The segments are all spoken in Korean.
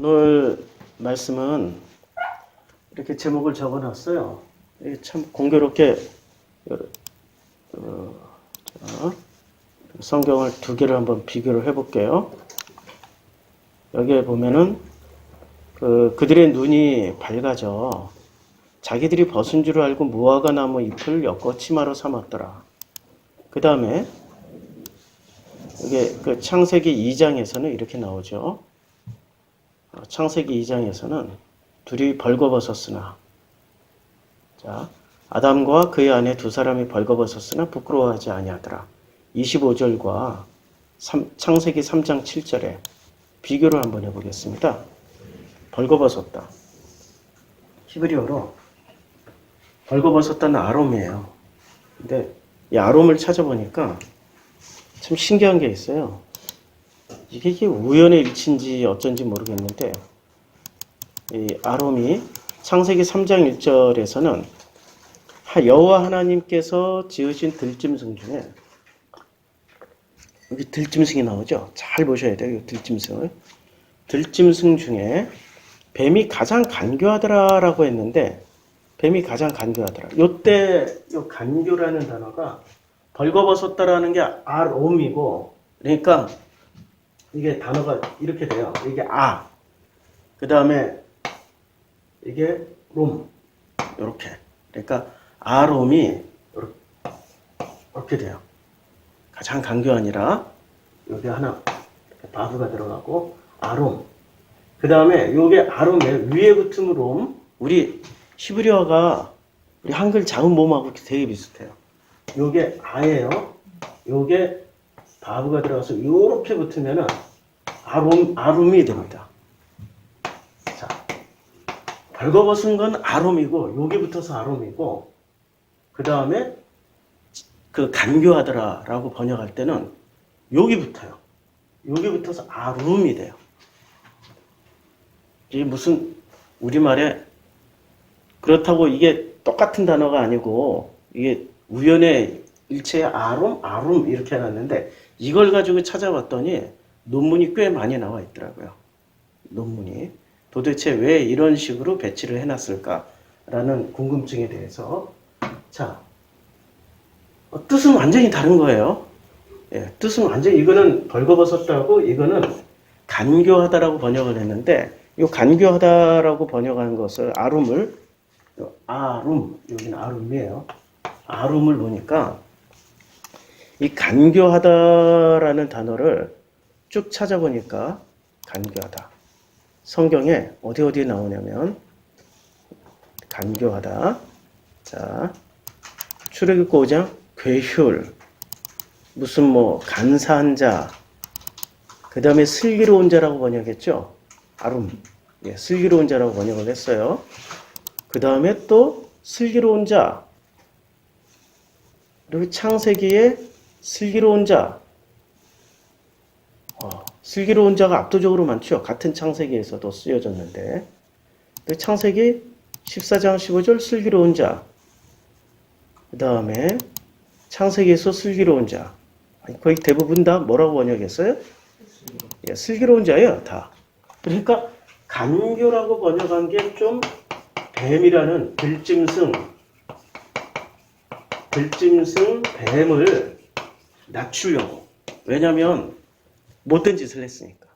오늘 말씀은 이렇게 제목을 적어놨어요. 이게 참 공교롭게 자, 성경을 두 개를 한번 비교를 해볼게요. 여기에 보면은 그들의 눈이 밝아져 자기들이 벗은 줄 알고 무화과 나무 잎을 엮어 치마로 삼았더라. 그 다음에 이게 그 창세기 2장에서는 이렇게 나오죠. 창세기 2장에서는 둘이 벌거벗었으나, 자, 아담과 그의 아내 두 사람이 벌거벗었으나 부끄러워하지 아니하더라. 25절과 창세기 3장 7절에 비교를 한번 해보겠습니다. 벌거벗었다. 히브리어로 벌거벗었다는 아롬이에요. 근데 이 아롬을 찾아보니까 참 신기한 게 있어요. 이게 우연의 일치인지 어쩐지 모르겠는데, 이 아롬이 창세기 3장 1절에서는 여호와 하나님께서 지으신 들짐승 중에, 여기 들짐승이 나오죠? 잘 보셔야 돼요, 이 들짐승을. 들짐승 중에 뱀이 가장 간교하더라라고 했는데, 뱀이 가장 간교하더라. 요때 요 간교라는 단어가 벌거벗었다라는 게 아롬이고, 그러니까 이게 단어가 이렇게 돼요. 이게 그 다음에 이게 롬, 이렇게. 그러니까 아롬이 이렇게 돼요. 가장 간교하니라. 여기 하나 바브가 들어가고 아롬. 그 다음에 요게 아롬의 위에 붙은 롬. 우리 히브리어가 우리 한글 자음 모음하고 되게 비슷해요. 요게 아예요. 요게 바브가 들어가서 요렇게 붙으면은 아롬이 됩니다. 자, 벌거벗은 건 아롬이고, 여기 붙어서 아롬이고, 그 다음에 그 간교하더라라고 번역할 때는 여기 붙어요. 여기 붙어서 아룸이 돼요. 이게 무슨 우리말에 그렇다고 이게 똑같은 단어가 아니고, 이게 우연의 일체의 아룸 이렇게 해놨는데, 이걸 가지고 찾아봤더니 논문이 꽤 많이 나와 있더라고요. 논문이. 도대체 왜 이런 식으로 배치를 해놨을까라는 궁금증에 대해서. 자, 뜻은 완전히 다른 거예요. 예, 뜻은 완전히, 이거는 벌거벗었다고, 이거는 간교하다라고 번역을 했는데, 이 간교하다라고 번역한 것을 아룸을, 여기는 아룸이에요. 아룸을 놓으니까 이 간교하다라는 단어를 쭉 찾아보니까 간교하다. 성경에 어디에 나오냐면 간교하다. 자, 출애굽기 5장 괴휼, 무슨 간사한 자, 그 다음에 슬기로운 자라고 번역했죠. 아룸, 예, 슬기로운 자라고 번역을 했어요. 그 다음에 또 슬기로운 자, 그리고 창세기에 슬기로운 자, 슬기로운 자가 압도적으로 많죠. 같은 창세기에서도 쓰여졌는데, 창세기 14장 15절 슬기로운 자, 그 다음에 창세기에서 슬기로운 자, 거의 대부분 다 뭐라고 번역했어요? 예, 슬기로운 자예요, 다. 그러니까 간교라고 번역한 게 좀 뱀이라는 들짐승, 뱀을 낮추려고. 왜냐면 못된 짓을 했으니까.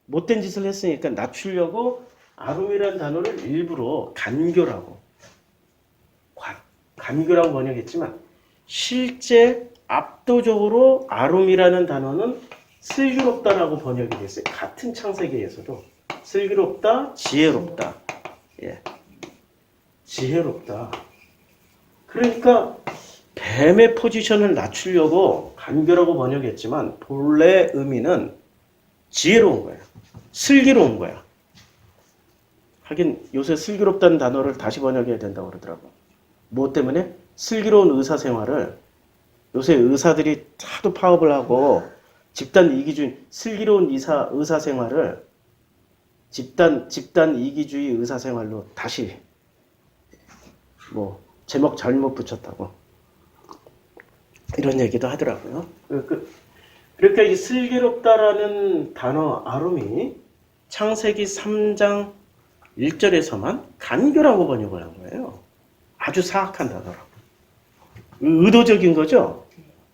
못된 짓을 했으니까 낮추려고 아룸이라는 단어를 일부러 간교라고 번역했지만, 실제 압도적으로 아룸이라는 단어는 슬기롭다라고 번역이 됐어요. 같은 창세기에서도 슬기롭다, 지혜롭다. 예, 지혜롭다. 그러니까 뱀의 포지션을 낮추려고 간교라고 번역했지만 본래 의미는 지혜로운 거야. 슬기로운 거야. 하긴 요새 슬기롭다는 단어를 다시 번역해야 된다고 그러더라고. 뭐 때문에? 슬기로운 의사생활을, 요새 의사들이 하도 파업을 하고 집단 이기주의, 슬기로운 의사생활을 집단 이기주의 의사생활로 다시 제목 잘못 붙였다고 이런 얘기도 하더라고요. 그러니까 이 슬기롭다라는 단어 아룸이 창세기 3장 1절에서만 간교라고 번역을 한 거예요. 아주 사악한 단어라고. 의도적인 거죠?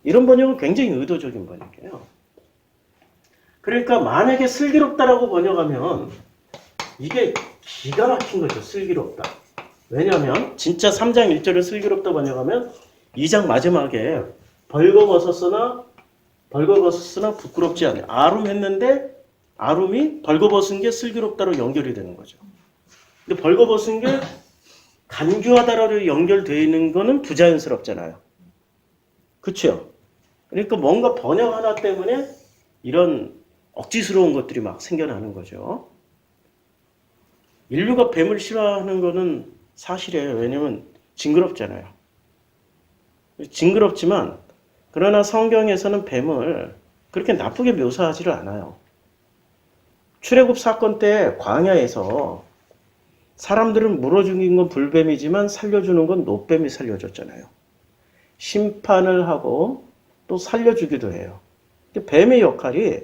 이런 번역은 굉장히 의도적인 번역이에요. 그러니까 만약에 슬기롭다라고 번역하면 이게 기가 막힌 거죠. 슬기롭다. 왜냐하면 진짜 3장 1절을 슬기롭다 번역하면 2장 마지막에 벌거벗었으나 부끄럽지 않아요. 아름했는데 아름이 벌거벗은 게 슬기롭다로 연결이 되는 거죠. 근데 벌거벗은 게 간교하다로 연결되어 있는 거는 부자연스럽잖아요. 그렇죠? 그러니까 뭔가 번역 하나 때문에 이런 억지스러운 것들이 막 생겨나는 거죠. 인류가 뱀을 싫어하는 거는 사실이에요. 왜냐면 징그럽잖아요. 징그럽지만 그러나 성경에서는 뱀을 그렇게 나쁘게 묘사하지를 않아요. 출애굽 사건 때 광야에서 사람들을 물어 죽인 건 불뱀이지만 살려주는 건 노뱀이 살려줬잖아요. 심판을 하고 또 살려주기도 해요. 뱀의 역할이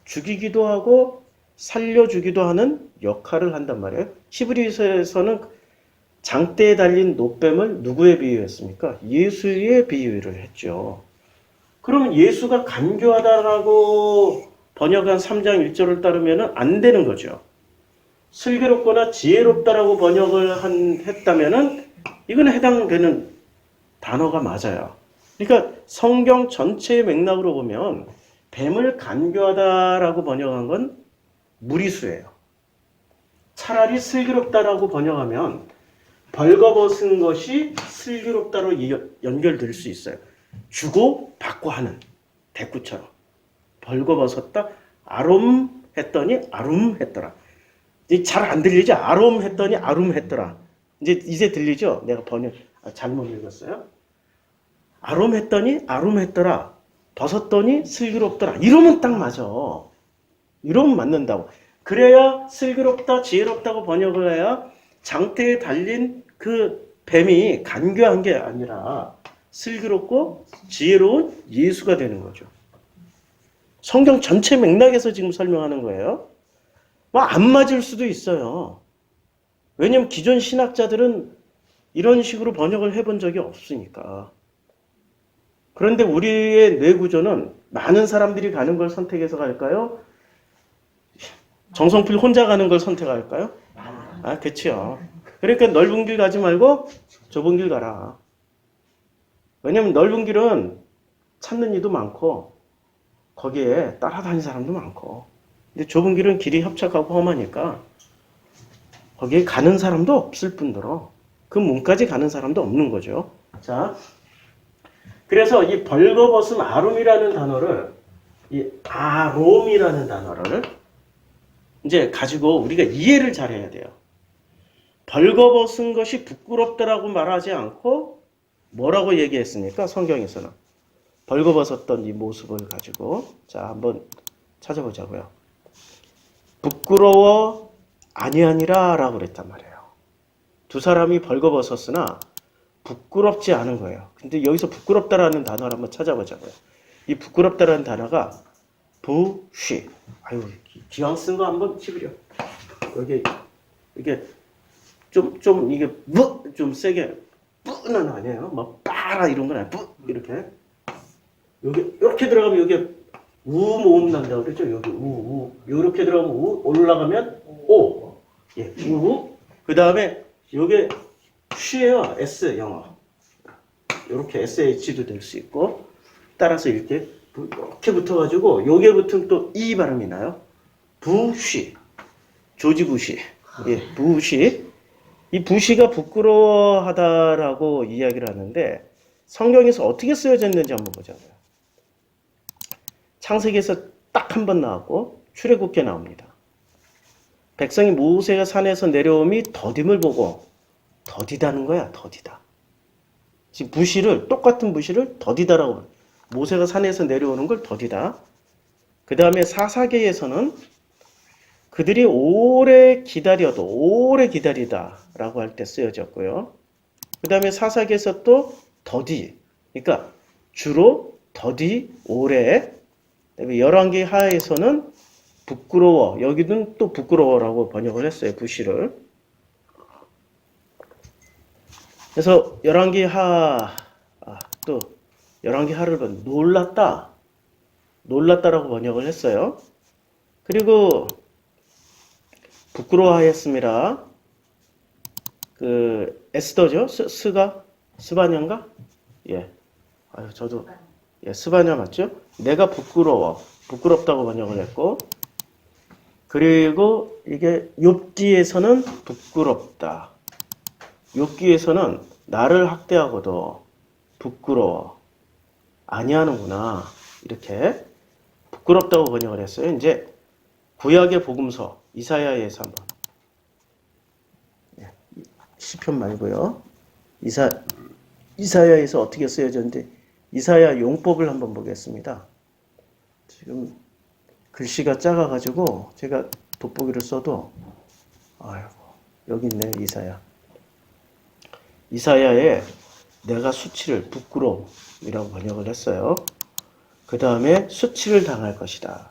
죽이기도 하고 살려주기도 하는 역할을 한단 말이에요. 히브리서에서는 장대에 달린 노뱀을 누구에 비유했습니까? 예수에 비유를 했죠. 그러면 예수가 간교하다라고 번역한 3장 1절을 따르면 안 되는 거죠. 슬기롭거나 지혜롭다라고 번역을 했다면 이건 해당되는 단어가 맞아요. 그러니까 성경 전체의 맥락으로 보면 뱀을 간교하다라고 번역한 건 무리수예요. 차라리 슬기롭다라고 번역하면 벌거벗은 것이 슬기롭다로 연결될 수 있어요. 주고 받고 하는 대꾸처럼. 벌거벗었다. 아롬했더니 아룸했더라. 잘 안 들리죠? 아롬했더니 아룸했더라. 이제 들리죠? 내가 잘못 읽었어요. 아롬했더니 아룸했더라. 벗었더니 슬기롭더라. 이러면 딱 맞아. 이러면 맞는다고. 그래야 슬기롭다, 지혜롭다고 번역을 해야 장대에 달린 그 뱀이 간교한 게 아니라 슬기롭고 지혜로운 예수가 되는 거죠. 성경 전체 맥락에서 지금 설명하는 거예요. 안 맞을 수도 있어요. 왜냐면 기존 신학자들은 이런 식으로 번역을 해본 적이 없으니까. 그런데 우리의 뇌구조는 많은 사람들이 가는 걸 선택해서 갈까요? 정성필 혼자 가는 걸 선택할까요? 그렇죠. 그러니까 넓은 길 가지 말고 좁은 길 가라. 왜냐면 넓은 길은 찾는 이도 많고 거기에 따라다니는 사람도 많고, 근데 좁은 길은 길이 협착하고 험하니까 거기에 가는 사람도 없을 뿐더러 그 문까지 가는 사람도 없는 거죠. 자, 그래서 이 벌거벗은 아룸이라는 단어를, 이 아롬이라는 단어를 이제 가지고 우리가 이해를 잘해야 돼요. 벌거벗은 것이 부끄럽다라고 말하지 않고 뭐라고 얘기했습니까? 성경에서는 벌거벗었던 이 모습을 가지고, 자, 한번 찾아보자고요. 부끄러워 아니하니라 라고 그랬단 말이에요. 두 사람이 벌거벗었으나 부끄럽지 않은 거예요. 근데 여기서 부끄럽다라는 단어를 한번 찾아보자고요. 이 부끄럽다라는 단어가 부쉬. 아유, 기왕 쓴 거 한번 씹으려. 여기 이게 좀 이게 좀 세게 뿌는 아니에요. 막 빠라 이런 건 아니에요. 뿌 이렇게 여기 이렇게 들어가면 여기 우 모음 난다고 그랬죠. 여기 우 이렇게 들어가면 우, 올라가면 오. 예, 우. 그 다음에 여기 쉬예요. S 영어. 이렇게 SH도 될 수 있고, 따라서 이렇게 붙어가지고 여기에 붙으면 또 이 발음이 나요. 부쉬. 조지 부시. 예, 부시. 이 부시가 부끄러워하다라고 이야기를 하는데 성경에서 어떻게 쓰여졌는지 한번 보자고요. 창세기에서 딱 한 번 나왔고 출애굽기에 나옵니다. 백성이 모세가 산에서 내려옴이 더딤을 보고, 더디다는 거야, 더디다. 지금 부시를, 똑같은 부시를 더디다라고, 모세가 산에서 내려오는 걸 더디다. 그 다음에 사사기에서는 그들이 오래 기다리다 라고 할 때 쓰여졌고요. 그 다음에 사사기에서 또 더디, 그러니까 주로 더디, 오래. 열왕기 하에서는 부끄러워. 여기는 또 부끄러워라고 번역을 했어요. 부시를. 그래서 열왕기하 또 열왕기하를 놀랐다. 놀랐다라고 번역을 했어요. 그리고 부끄러워하였습니다. 그 에스더죠? 스바냐인가? 예. 아유, 저도 예, 스바냐 맞죠? 내가 부끄럽다고 번역을 했고, 그리고 이게 욥기에서는 부끄럽다. 욥기에서는 나를 학대하고도 부끄러워 아니하는구나. 이렇게 부끄럽다고 번역을 했어요. 이제 구약의 복음서 이사야에서 한번 시편 말고요. 이사야에서 어떻게 쓰여졌는데 이사야 용법을 한번 보겠습니다. 지금 글씨가 작아가지고 제가 돋보기를 써도 아이고 여기 있네요. 이사야에 내가 수치를 부끄러움이라고 번역을 했어요. 그 다음에 수치를 당할 것이다.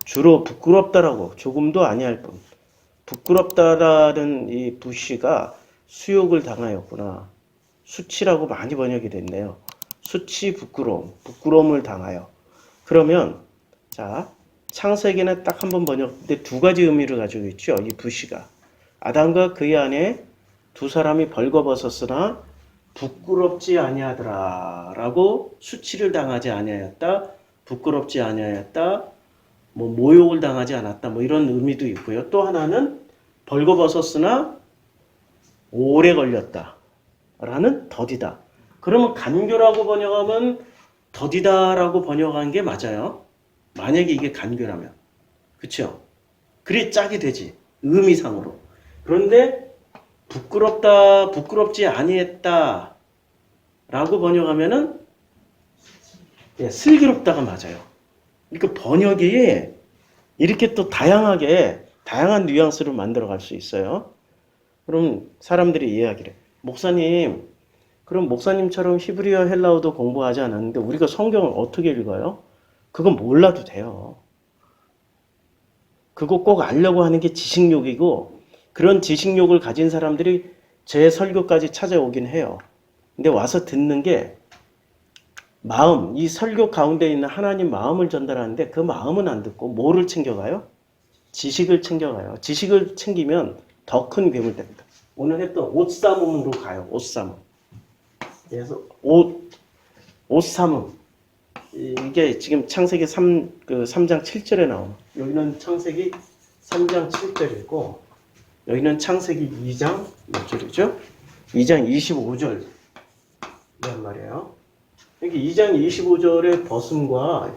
주로 부끄럽다라고 조금도 아니할 뿐 부끄럽다라는 이 부시가 수욕을 당하였구나. 수치라고 많이 번역이 됐네요. 수치, 부끄러움을 당하여. 그러면 자 창세기는 딱 한 번 번역인데 두 가지 의미를 가지고 있죠. 이 부시가 아담과 그의 아내 두 사람이 벌거벗었으나 부끄럽지 아니하더라 라고 수치를 당하지 아니하였다. 부끄럽지 아니하였다. 뭐 모욕을 당하지 않았다. 뭐 이런 의미도 있고요. 또 하나는 벌거벗었으나 오래 걸렸다 라는 더디다. 그러면 간교라고 번역하면 더디다라고 번역한 게 맞아요. 만약에 이게 간교라면. 그쵸? 그래 짝이 되지. 의미상으로. 그런데 부끄럽지 아니했다 라고 번역하면은 예, 슬기롭다가 맞아요. 그러니까 번역이 이렇게 또 다양한 뉘앙스로 만들어 갈 수 있어요. 그럼 사람들이 이야기를 목사님, 그럼 목사님처럼 히브리어 헬라어도 공부하지 않았는데 우리가 성경을 어떻게 읽어요? 그건 몰라도 돼요. 그거 꼭 알려고 하는 게 지식욕이고 그런 지식욕을 가진 사람들이 제 설교까지 찾아오긴 해요. 근데 와서 듣는 게 마음, 이 설교 가운데 있는 하나님 마음을 전달하는데 그 마음은 안 듣고 뭐를 챙겨가요? 지식을 챙겨가요. 지식을 챙기면 더 큰 괴물 됩니다. 오늘 했던 옷사움으로 가요. 옷사움. 그래서 옷사움. 이게 지금 창세기 3장 7절에 나오는. 여기는 창세기 3장 7절이고 여기는 창세기 2장 몇 절이죠? 2장 25절이란 말이에요. 여기 2장 25절의 벗음과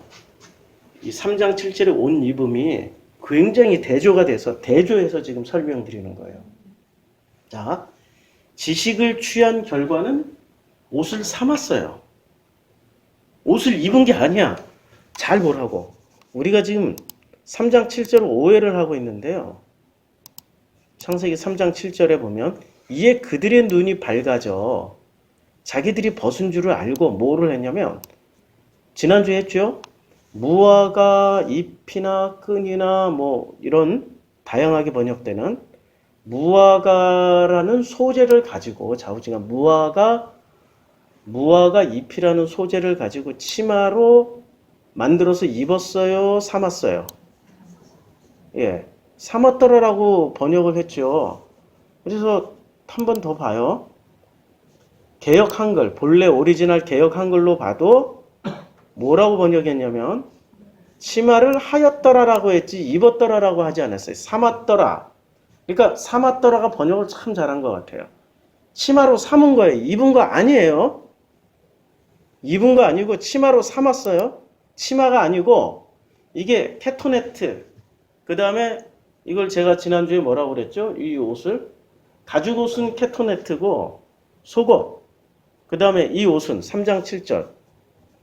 이 3장 7절의 옷 입음이 굉장히 대조해서 지금 설명드리는 거예요. 자, 지식을 취한 결과는 옷을 삼았어요. 옷을 입은 게 아니야. 잘 보라고. 우리가 지금 3장 7절 오해를 하고 있는데요. 창세기 3장 7절에 보면 이에 그들의 눈이 밝아져 자기들이 벗은 줄을 알고 뭐를 했냐면 지난주에 했죠. 무화과 잎이나 끈이나 뭐 이런 다양하게 번역되는 무화과라는 소재를 가지고 좌우지간 무화과 잎이라는 소재를 가지고 치마로 만들어서 입었어요, 삼았어요. 예, 삼았더라라고 번역을 했죠. 그래서 한 번 더 봐요. 개역 한글, 본래 오리지널 개역 한글로 봐도 뭐라고 번역했냐면 치마를 하였더라라고 했지 입었더라라고 하지 않았어요. 삼았더라. 그러니까 삼았더라가 번역을 참 잘한 것 같아요. 치마로 삼은 거예요. 입은 거 아니에요. 입은 거 아니고 치마로 삼았어요. 치마가 아니고 이게 캐토네트. 그 다음에 이걸 제가 지난주에 뭐라고 그랬죠? 이 옷을 가죽 옷은 캐토네트고 속옷. 그 다음에 이 옷은 3장 7절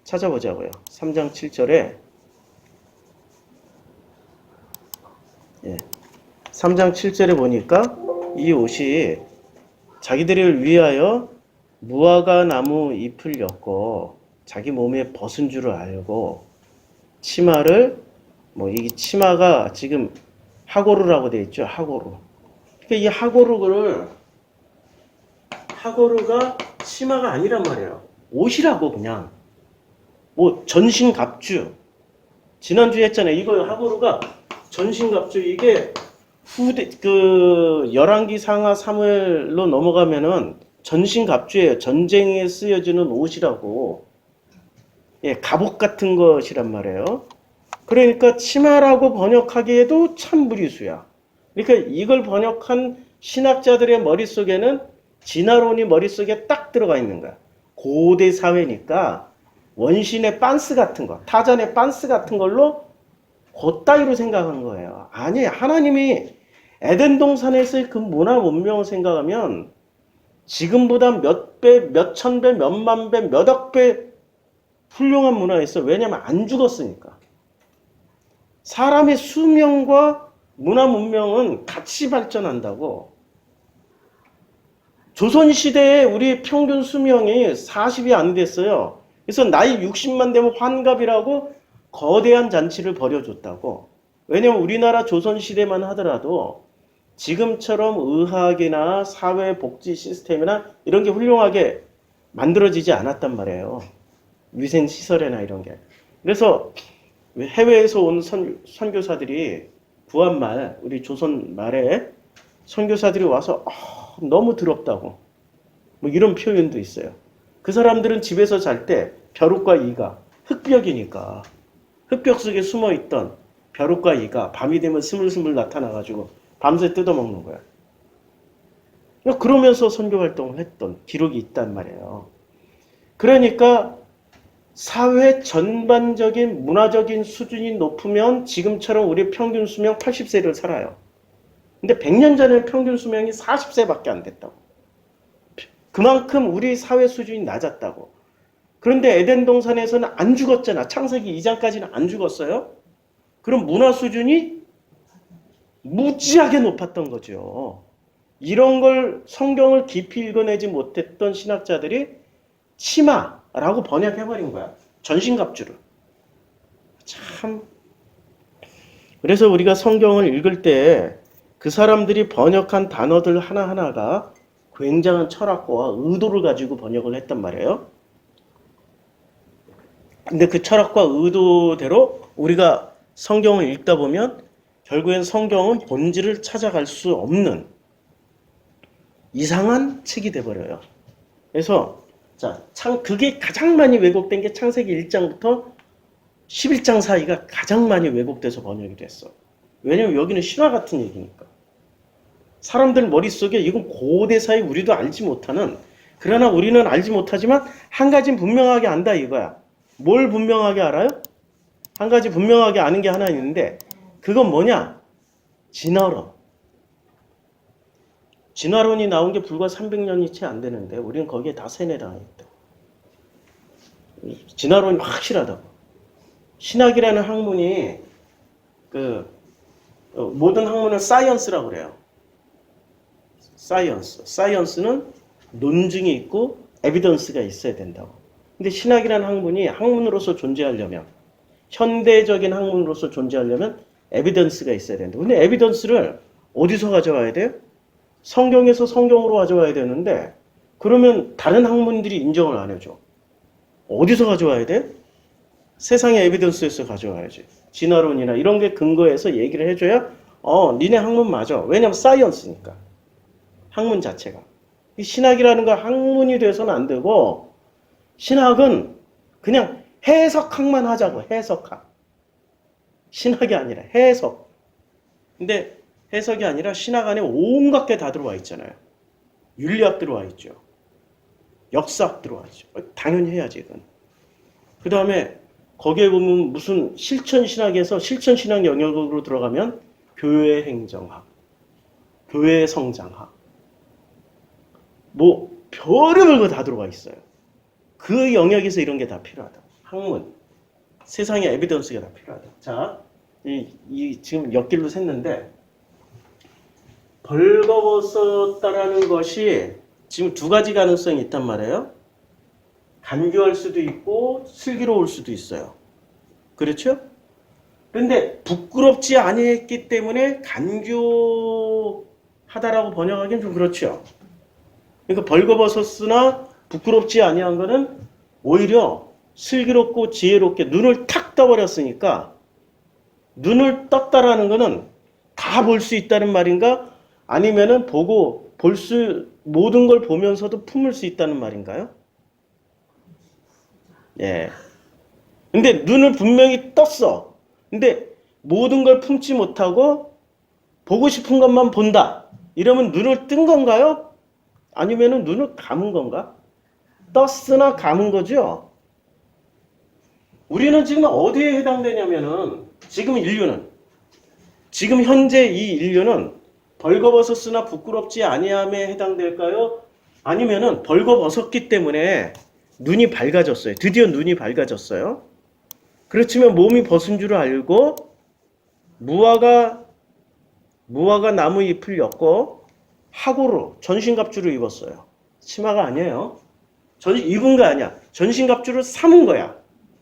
찾아보자고요. 3장 7절에 3장 7절에 보니까 이 옷이 자기들을 위하여 무화과 나무 잎을 엮고 자기 몸에 벗은 줄을 알고 치마를 뭐 이 치마가 지금 하고루라고 돼 있죠. 하고루. 그러니까 이 하고루가 치마가 아니란 말이에요. 옷이라고 그냥. 뭐 전신갑주. 지난주에 했잖아요. 이거 하고루가 전신갑주. 이게 열왕기 상하 3을로 넘어가면은 전신갑주예요. 전쟁에 쓰여지는 옷이라고. 예, 갑옷 같은 것이란 말이에요. 그러니까 치마라고 번역하기에도 참 무리수야. 그러니까 이걸 번역한 신학자들의 머릿속에는 진화론이 머릿속에 딱 들어가 있는 거야. 고대 사회니까 원신의 빤스 같은 거, 타잔의 빤스 같은 걸로 그따위로 생각한 거예요. 아니, 하나님이 에덴 동산에서의 그 문화 문명을 생각하면 지금보다 몇 배, 몇 천 배, 몇만 배, 몇억 배 훌륭한 문화였어. 왜냐면 안 죽었으니까. 사람의 수명과 문화 문명은 같이 발전한다고. 조선시대에 우리 평균 수명이 40이 안 됐어요. 그래서 나이 60만 되면 환갑이라고 거대한 잔치를 벌여줬다고. 왜냐면 우리나라 조선시대만 하더라도 지금처럼 의학이나 사회복지 시스템이나 이런 게 훌륭하게 만들어지지 않았단 말이에요. 위생시설이나 이런 게. 그래서 해외에서 온 선교사들이 구한말, 우리 조선 말에 선교사들이 와서 너무 더럽다고 뭐 이런 표현도 있어요. 그 사람들은 집에서 잘 때 벼룩과 이가 흙벽이니까 흙벽 속에 숨어있던 벼룩과 이가 밤이 되면 스물스물 나타나가지고 밤새 뜯어먹는 거야. 그러면서 선교활동을 했던 기록이 있단 말이에요. 그러니까 사회 전반적인 문화적인 수준이 높으면 지금처럼 우리 평균 수명 80세를 살아요. 근데 100년 전에는 평균 수명이 40세밖에 안 됐다고. 그만큼 우리 사회 수준이 낮았다고. 그런데 에덴 동산에서는 안 죽었잖아. 창세기 2장까지는 안 죽었어요. 그럼 문화 수준이 무지하게 높았던 거죠. 이런 걸 성경을 깊이 읽어내지 못했던 신학자들이 치마라고 번역해버린 거야. 전신갑주를. 참. 그래서 우리가 성경을 읽을 때 그 사람들이 번역한 단어들 하나하나가 굉장한 철학과 의도를 가지고 번역을 했단 말이에요. 근데 그 철학과 의도대로 우리가 성경을 읽다 보면 결국엔 성경은 본질을 찾아갈 수 없는 이상한 책이 돼버려요. 그래서 그게 가장 많이 왜곡된 게 창세기 1장부터 11장 사이가 가장 많이 왜곡돼서 번역이 됐어. 왜냐면 여기는 신화 같은 얘기니까. 사람들 머릿속에 이건 고대사에 우리도 알지 못하는, 그러나 우리는 알지 못하지만 한 가지는 분명하게 안다 이거야. 뭘 분명하게 알아요? 한 가지 분명하게 아는 게 하나 있는데 그건 뭐냐? 진화론. 진화론이 나온 게 불과 300년이 채 안 되는데 우리는 거기에 다 세뇌당했다. 진화론이 확실하다고. 신학이라는 학문이 모든 학문을 사이언스라고 그래요. 사이언스는 논증이 있고 에비던스가 있어야 된다고. 근데 신학이라는 학문이 학문으로서 존재하려면, 현대적인 학문으로서 존재하려면 에비던스가 있어야 된다. 근데 에비던스를 어디서 가져와야 돼요? 성경에서 성경으로 가져와야 되는데 그러면 다른 학문들이 인정을 안 해줘. 어디서 가져와야 돼? 세상의 에비던스에서 가져와야지. 진화론이나 이런 게 근거해서 얘기를 해줘야 니네 학문 맞아. 왜냐면 사이언스니까. 학문 자체가. 신학이라는 거 학문이 돼서는 안 되고 신학은 그냥 해석학만 하자고. 해석학. 신학이 아니라 해석. 근데 해석이 아니라 신학 안에 온갖 게 다 들어와 있잖아요. 윤리학 들어와 있죠. 역사학 들어와 있죠. 당연히 해야지 이건. 그 다음에 거기에 보면 무슨 실천신학에서 실천신학 영역으로 들어가면 교회 행정학, 교회 성장학, 뭐 별의별 거 다 들어가 있어요. 그 영역에서 이런 게 다 필요하다. 학문, 세상의 에비던스가 다 필요하다. 자, 지금 엿길로 샜는데 벌거벗었다라는 것이 지금 두 가지 가능성이 있단 말이에요. 간교할 수도 있고 슬기로울 수도 있어요. 그렇죠? 그런데 부끄럽지 아니했기 때문에 간교하다라고 번역하기는 좀 그렇죠. 그러니까 벌거벗었으나 부끄럽지 아니한 거는 오히려 슬기롭고 지혜롭게 눈을 탁 떠버렸으니까 눈을 떴다라는 거는 다 볼 수 있다는 말인가? 아니면은 보고 모든 걸 보면서도 품을 수 있다는 말인가요? 예. 근데 눈을 분명히 떴어. 근데 모든 걸 품지 못하고 보고 싶은 것만 본다. 이러면 눈을 뜬 건가요? 아니면은 눈을 감은 건가? 떴으나 감은 거죠. 우리는 지금 어디에 해당되냐면은 지금 현재 이 인류는 벌거벗었으나 부끄럽지 아니함에 해당될까요? 아니면은 벌거벗었기 때문에 눈이 밝아졌어요. 드디어 눈이 밝아졌어요. 그렇지만 몸이 벗은 줄 알고 무화과 나무 잎을 엮고 하고로 전신갑주를 입었어요. 치마가 아니에요. 입은 거 아니야. 전신갑주를 삼은 거야.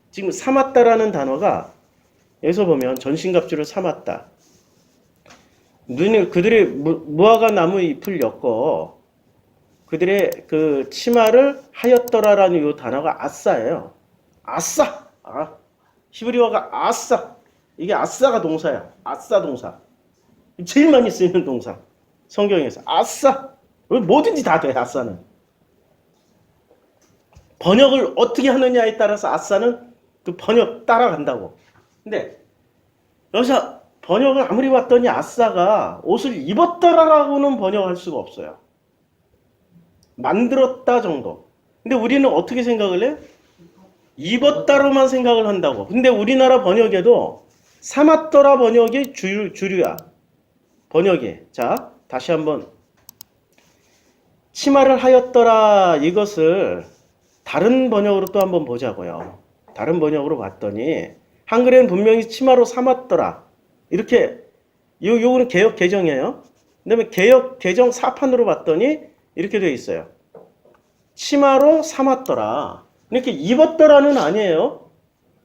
지금 삼았다라는 단어가 여기서 보면 전신갑주를 삼았다. 그들의 무화과 나무 잎을 엮고 그들의 그 치마를 하였더라라는 이 단어가 아싸예요. 아싸. 히브리어가 아싸. 이게 아싸가 동사야. 아싸 동사. 제일 많이 쓰이는 동사. 성경에서 아싸. 뭐든지 다 돼. 아싸는. 번역을 어떻게 하느냐에 따라서 아싸는 그 번역 따라간다고. 근데 여기서 번역을 아무리 봤더니 아싸가 옷을 입었더라라고는 번역할 수가 없어요. 만들었다 정도. 근데 우리는 어떻게 생각을 해? 입었다로만 생각을 한다고. 근데 우리나라 번역에도 삼았더라 번역이 주류야. 번역이. 자, 다시 한번. 치마를 하였더라 이것을 다른 번역으로 또 한번 보자고요. 다른 번역으로 봤더니 한글에는 분명히 치마로 삼았더라. 이렇게 요거는 개역 개정이에요. 그다음에 개역 개정 사판으로 봤더니 이렇게 되어 있어요. 치마로 삼았더라. 이렇게 입었더라는 아니에요.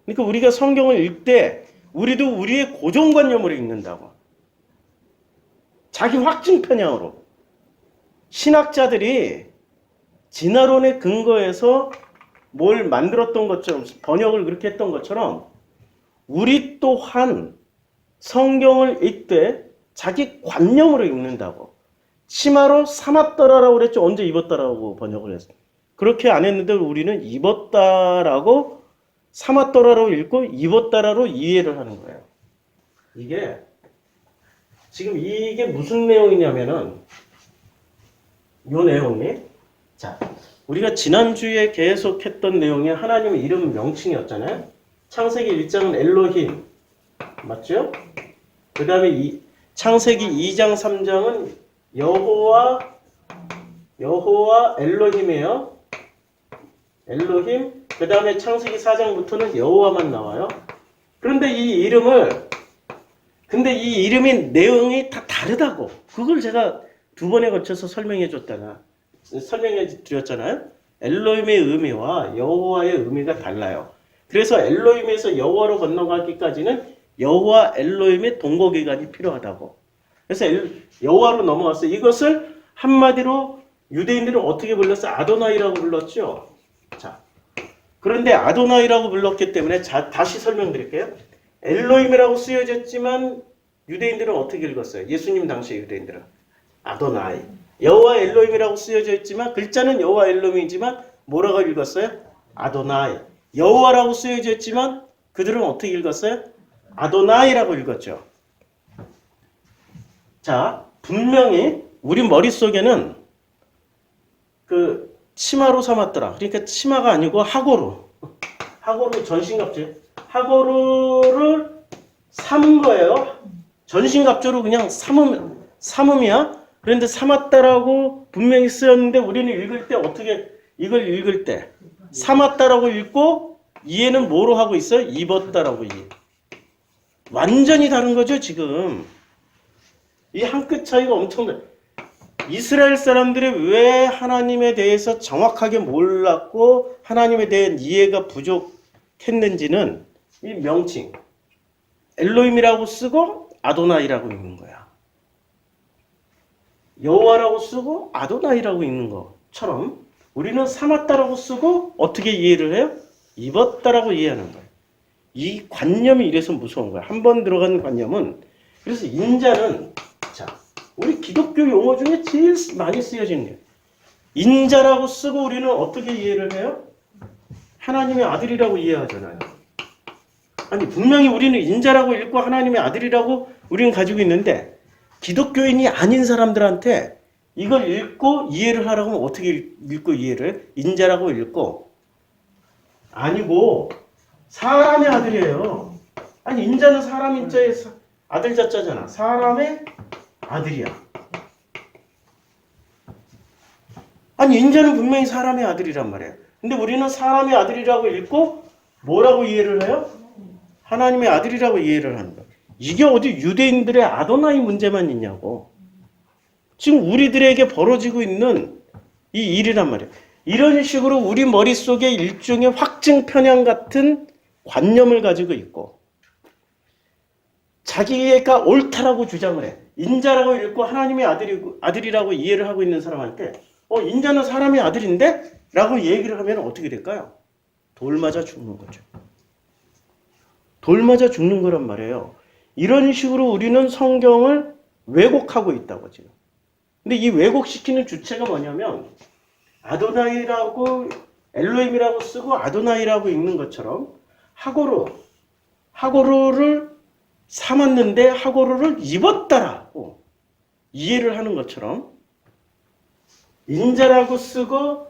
그러니까 우리가 성경을 읽을 때 우리도 우리의 고정관념으로 읽는다고. 자기 확증 편향으로. 신학자들이 진화론의 근거에서 뭘 만들었던 것처럼 번역을 그렇게 했던 것처럼 우리 또한 성경을 읽되 자기 관념으로 읽는다고. 치마로 삼았더라라고 그랬죠. 언제 입었다라고 번역을 했어요. 그렇게 안 했는데 우리는 입었다라고 삼았더라라고 읽고 입었다라고 이해를 하는 거예요. 이게 지금 이게 무슨 내용이냐면은 요 내용이 자 우리가 지난주에 계속했던 내용이 하나님의 이름 명칭이었잖아요. 창세기 1장은 엘로힘 맞죠? 그 다음에 창세기 2장 3장은 여호와 엘로힘이에요. 엘로힘. 그 다음에 창세기 4장부터는 여호와만 나와요. 그런데 이 이름의 내용이 다 다르다고. 그걸 제가 두 번에 걸쳐서 설명해 드렸잖아요. 엘로힘의 의미와 여호와의 의미가 달라요. 그래서 엘로힘에서 여호와로 건너가기까지는 여호와 엘로힘의 동거기간이 필요하다고. 그래서 여호와로 넘어왔어요. 이것을 한마디로 유대인들은 어떻게 불렀어요? 아도나이라고 불렀죠. 자, 그런데 아도나이라고 불렀기 때문에 다시 설명드릴게요. 엘로힘이라고 쓰여졌지만 유대인들은 어떻게 읽었어요? 예수님 당시 유대인들은 아도나이. 여호와 엘로힘이라고 쓰여져 있지만 글자는 여호와 엘로힘이지만 뭐라고 읽었어요? 아도나이. 여호와라고 쓰여져 있지만 그들은 어떻게 읽었어요? 아도나이라고 읽었죠. 자, 분명히 우리 머릿속에는 그 치마로 삼았더라. 그러니까 치마가 아니고 하고루 전신갑주. 하고루를 삼은 거예요. 전신갑주로 그냥 삼음이야. 그런데 삼았다라고 분명히 쓰였는데 우리는 읽을 때 어떻게 이걸 읽을 때 삼았다라고 읽고 이해는 뭐로 하고 있어요? 입었다라고 이해. 완전히 다른 거죠 지금. 이 한 끗 차이가 엄청나요. 이스라엘 사람들이 왜 하나님에 대해서 정확하게 몰랐고 하나님에 대한 이해가 부족했는지는 이 명칭. 엘로힘이라고 쓰고 아도나이라고 읽는 거야. 여호와라고 쓰고 아도나이라고 읽는 것처럼 우리는 삼았다라고 쓰고 어떻게 이해를 해요? 입었다라고 이해하는 거예요. 이 관념이 이래서 무서운 거야. 한 번 들어가는 관념은. 그래서 인자는, 자, 우리 기독교 용어 중에 제일 많이 쓰여지는 거예요. 인자라고 쓰고 우리는 어떻게 이해를 해요? 하나님의 아들이라고 이해하잖아요. 아니, 분명히 우리는 인자라고 읽고 하나님의 아들이라고 우리는 가지고 있는데 기독교인이 아닌 사람들한테 이걸 읽고 이해를 하라고 하면 어떻게 읽고 이해를 해? 인자라고 읽고, 아니고 사람의 아들이에요. 아니, 인자는 사람 인자의 아들 자자잖아. 사람의 아들이야. 아니, 인자는 분명히 사람의 아들이란 말이에요. 근데 우리는 사람의 아들이라고 읽고 뭐라고 이해를 해요? 하나님의 아들이라고 이해를 하는 거예요. 이게 어디 유대인들의 아도나이 문제만 있냐고. 지금 우리들에게 벌어지고 있는 이 일이란 말이에요. 이런 식으로 우리 머릿속에 일종의 확증 편향 같은 관념을 가지고 있고 자기가 옳다라고 주장을 해. 인자라고 읽고 하나님의 아들이라고 이해를 하고 있는 사람한테 인자는 사람의 아들인데? 라고 얘기를 하면 어떻게 될까요? 돌 맞아 죽는 거죠. 돌 맞아 죽는 거란 말이에요. 이런 식으로 우리는 성경을 왜곡하고 있다고 지금. 근데 이 왜곡시키는 주체가 뭐냐면 아도나이라고 엘로힘이라고 쓰고 아도나이라고 읽는 것처럼 하고로를 삼았는데 하고로를 입었다라고 이해를 하는 것처럼 인자라고 쓰고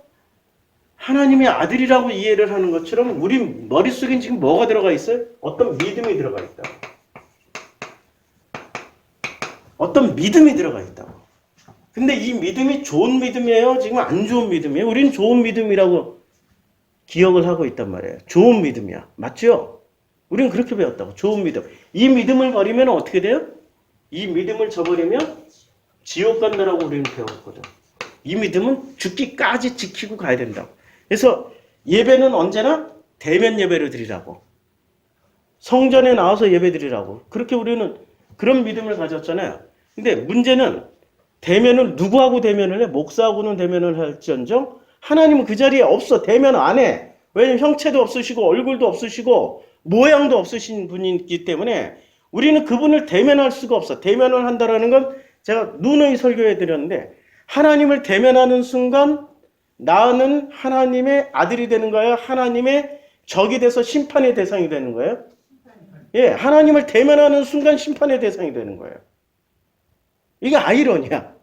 하나님의 아들이라고 이해를 하는 것처럼 우리 머릿속엔 지금 뭐가 들어가 있어요? 어떤 믿음이 들어가 있다고. 어떤 믿음이 들어가 있다고. 근데 이 믿음이 좋은 믿음이에요? 지금 안 좋은 믿음이에요? 우리는 좋은 믿음이라고 기억을 하고 있단 말이에요. 좋은 믿음이야. 맞죠? 우리는 그렇게 배웠다고. 좋은 믿음. 이 믿음을 버리면 어떻게 돼요? 이 믿음을 저버리면 지옥 간다라고 우리는 배웠거든. 이 믿음은 죽기까지 지키고 가야 된다고. 그래서 예배는 언제나 대면 예배를 드리라고. 성전에 나와서 예배 드리라고. 그렇게 우리는 그런 믿음을 가졌잖아요. 근데 문제는 대면을 누구하고 대면을 해? 목사하고는 대면을 할지언정 하나님은 그 자리에 없어. 대면 안 해. 왜냐면 형체도 없으시고 얼굴도 없으시고 모양도 없으신 분이기 때문에 우리는 그분을 대면할 수가 없어. 대면을 한다라는 건 제가 누누이 설교해 드렸는데 하나님을 대면하는 순간 나는 하나님의 아들이 되는 거예요? 하나님의 적이 돼서 심판의 대상이 되는 거예요? 예, 하나님을 대면하는 순간 심판의 대상이 되는 거예요. 이게 아이러니야.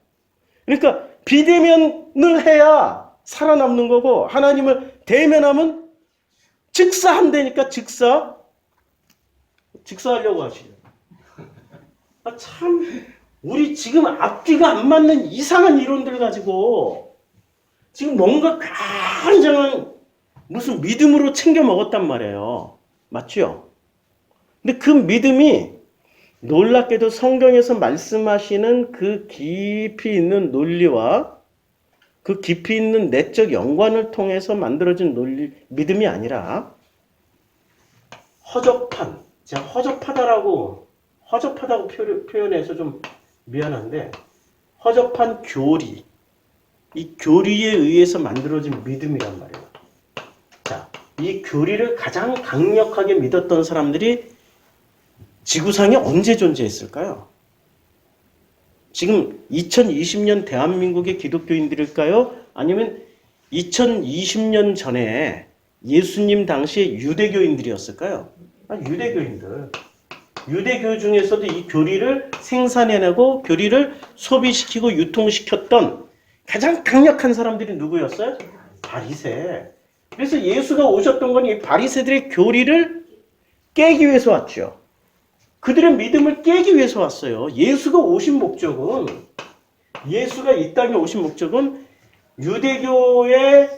그러니까 비대면을 해야 살아남는 거고 하나님을 대면하면 즉사한다니까 즉사하려고 하시죠. 참 우리 지금 앞뒤가 안 맞는 이상한 이론들 가지고 지금 뭔가 굉장한 무슨 믿음으로 챙겨 먹었단 말이에요. 맞죠? 근데 그 믿음이 놀랍게도 성경에서 말씀하시는 그 깊이 있는 논리와 그 깊이 있는 내적 연관을 통해서 만들어진 믿음이 아니라 제가 허접하다고 표현해서 좀 미안한데 허접한 교리, 이 교리에 의해서 만들어진 믿음이란 말이에요. 자, 이 교리를 가장 강력하게 믿었던 사람들이 지구상에 언제 존재했을까요? 지금 2020년 대한민국의 기독교인들일까요? 아니면 2020년 전에 예수님 당시에 유대교인들이었을까요? 유대교인들. 유대교 중에서도 이 교리를 생산해내고 교리를 소비시키고 유통시켰던 가장 강력한 사람들이 누구였어요? 바리새. 그래서 예수가 오셨던 건 이 바리새들의 교리를 깨기 위해서 왔죠. 그들의 믿음을 깨기 위해서 왔어요. 예수가 이 땅에 오신 목적은 유대교의